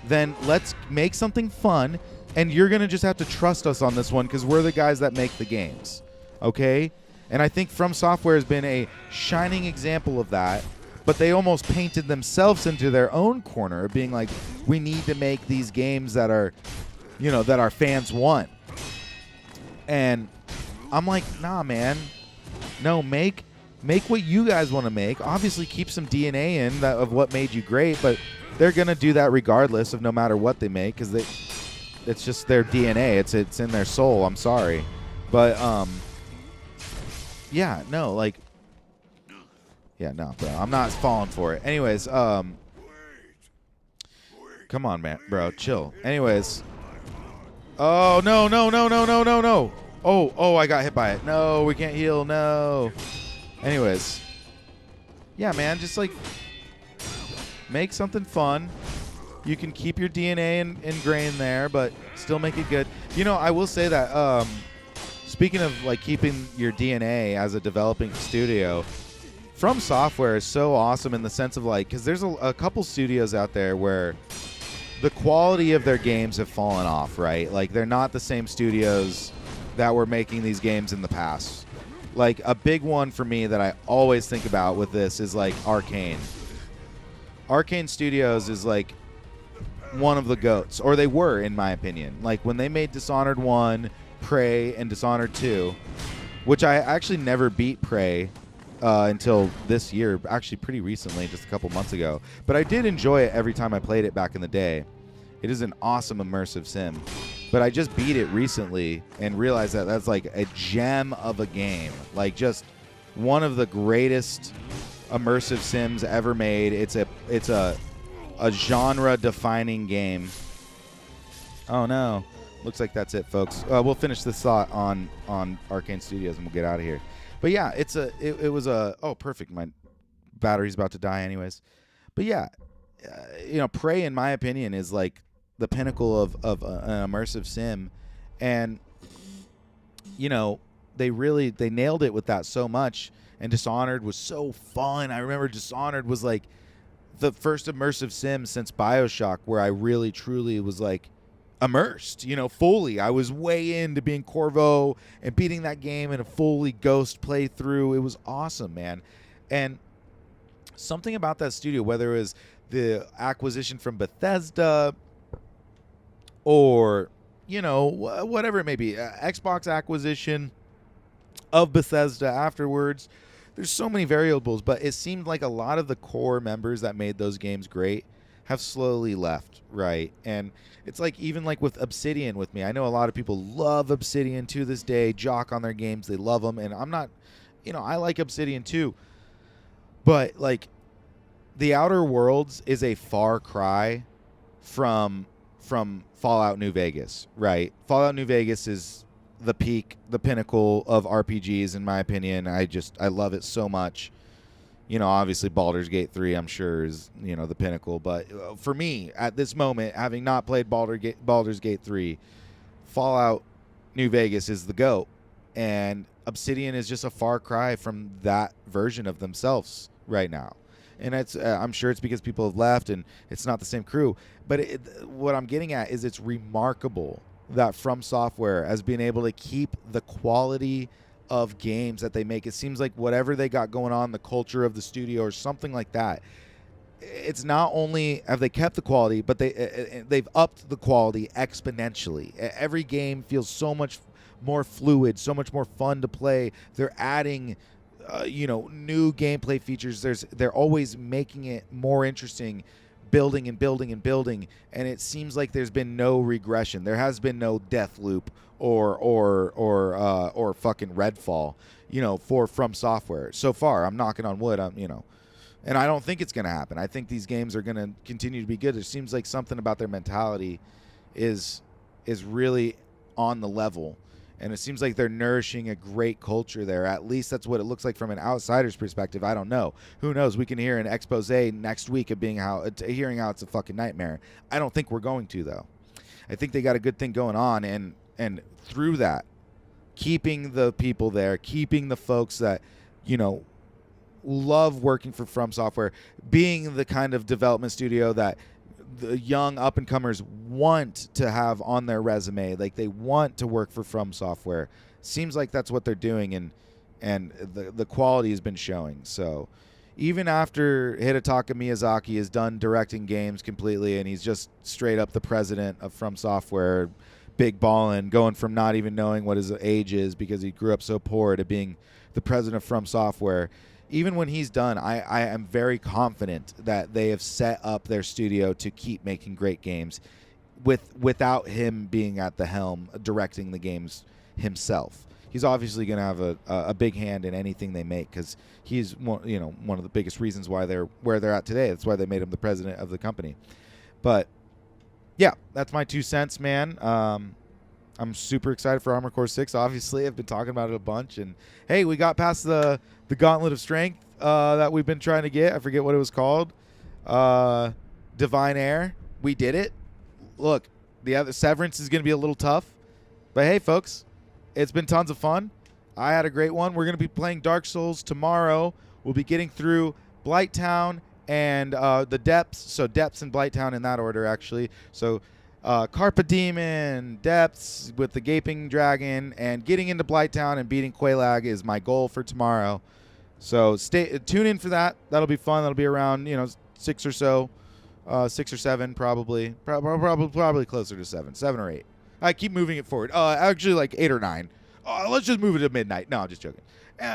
then let's make something fun, and you're going to just have to trust us on this one because we're the guys that make the games, okay? And I think From Software has been a shining example of that, but they almost painted themselves into their own corner of being like, we need to make these games that are, that our fans want. And I'm like, nah, man. No, make what you guys want to make. Obviously, keep some DNA in that of what made you great, but they're going to do that regardless of no matter what they make because it's just their DNA. It's in their soul. I'm sorry. But, yeah, no, like, yeah, no, bro, I'm not falling for it. Anyways, come on, man, bro, chill. Anyways, oh, no. Oh, I got hit by it. No, we can't heal, no. Anyways, yeah, man, just, like, make something fun. You can keep your DNA ingrained there, but still make it good. I will say that, speaking of, like, keeping your DNA as a developing studio, From Software is so awesome in the sense of, like, because there's a couple studios out there where the quality of their games have fallen off, right? Like, they're not the same studios that were making these games in the past. Like, a big one for me that I always think about with this is, like, Arcane. Arcane Studios is, like, one of the GOATs, or they were, in my opinion. Like, when they made Dishonored 1, Prey, and Dishonored 2, which I actually never beat Prey until this year, actually pretty recently, just a couple months ago. But I did enjoy it every time I played it back in the day. It is an awesome immersive sim. But I just beat it recently and realized that that's like a gem of a game. Like, just one of the greatest immersive sims ever made. It's a genre-defining game. Oh, no. Looks like that's it, folks. We'll finish this thought on Arcane Studios and we'll get out of here. But yeah, it was a oh, perfect. My battery's about to die anyways. But yeah, Prey, in my opinion, is like the pinnacle of an immersive sim, and they nailed it with that so much. And Dishonored was so fun. I remember Dishonored was like the first immersive sim since BioShock where I really truly was like immersed, fully. I was way into being Corvo and beating that game in a fully Ghost playthrough. It was awesome, man. And something about that studio, whether it was the acquisition from Bethesda or, whatever it may be, Xbox acquisition of Bethesda afterwards, there's so many variables, but it seemed like a lot of the core members that made those games great have slowly left, right? And it's like, even like with Obsidian with me, I know a lot of people love Obsidian to this day, jock on their games, they love them, and I'm not, I like Obsidian too, but like The Outer Worlds is a far cry from Fallout New Vegas, right? Fallout New Vegas is the peak, the pinnacle of RPGs, in my opinion. I love it so much. Obviously Baldur's Gate 3, I'm sure, is, the pinnacle. But for me, at this moment, having not played Baldur's Gate 3, Fallout New Vegas is the GOAT, and Obsidian is just a far cry from that version of themselves right now. And it's I'm sure it's because people have left and it's not the same crew. But what I'm getting at is it's remarkable that From Software has been able to keep the quality of games that they make. It seems like whatever they got going on, the culture of the studio or something like that, it's not only have they kept the quality, but they've upped the quality exponentially. Every game feels so much more fluid, so much more fun to play. They're adding new gameplay features. They're always making it more interesting, building and building and building, and it seems like there's been no regression. There has been no death loop or fucking Redfall, for From Software so far. I'm knocking on wood. And I don't think it's going to happen. I think these games are going to continue to be good. It seems like something about their mentality is really on the level. And it seems like they're nourishing a great culture there. At least that's what it looks like from an outsider's perspective. I don't know. Who knows? We can hear an expose next week of hearing how it's a fucking nightmare. I don't think we're going to, though. I think they got a good thing going on. And through that, keeping the people there, keeping the folks that, love working for From Software, being the kind of development studio that the young up-and-comers want to have on their resume. Like, they want to work for From Software. Seems like that's what they're doing, and the quality has been showing. So even after Hidetaka Miyazaki is done directing games completely and he's just straight up the president of From Software, big ballin', going from not even knowing what his age is because he grew up so poor to being the president of From Software, even when he's done, I am very confident that they have set up their studio to keep making great games without him being at the helm directing the games himself. He's obviously going to have a big hand in anything they make because he's one of the biggest reasons why they're where they're at today. That's why they made him the president of the company. But yeah, that's my 2 cents, man. I'm super excited for Armored Core 6. Obviously, I've been talking about it a bunch. And, hey, we got past the Gauntlet of Strength that we've been trying to get. I forget what it was called. Divine Air. We did it. Look, the other Severance is going to be a little tough. But, hey, folks, it's been tons of fun. I had a great one. We're going to be playing Dark Souls tomorrow. We'll be getting through Blighttown and the Depths. So Depths and Blighttown in that order, actually. So Carpa Demon, Depths with the Gaping Dragon, and getting into Blighttown and beating Quelaag is my goal for tomorrow. So tune in for that. That'll be fun. That'll be around 6 or so, 6 or 7 probably, probably closer to 7 or 8. I keep moving it forward. Actually like 8 or 9. Let's just move it to midnight. No, I'm just joking.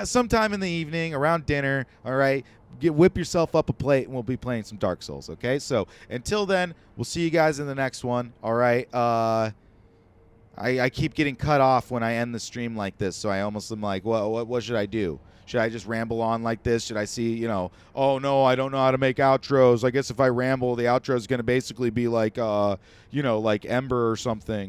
Sometime in the evening around dinner. All right. Whip yourself up a plate and we'll be playing some Dark Souls. Okay. So until then, we'll see you guys in the next one. All right. I keep getting cut off when I end the stream like this. So I almost am like, well, what should I do? Should I just ramble on like this? Should I see, oh, no, I don't know how to make outros. I guess if I ramble, the outro is going to basically be like, like Ember or something.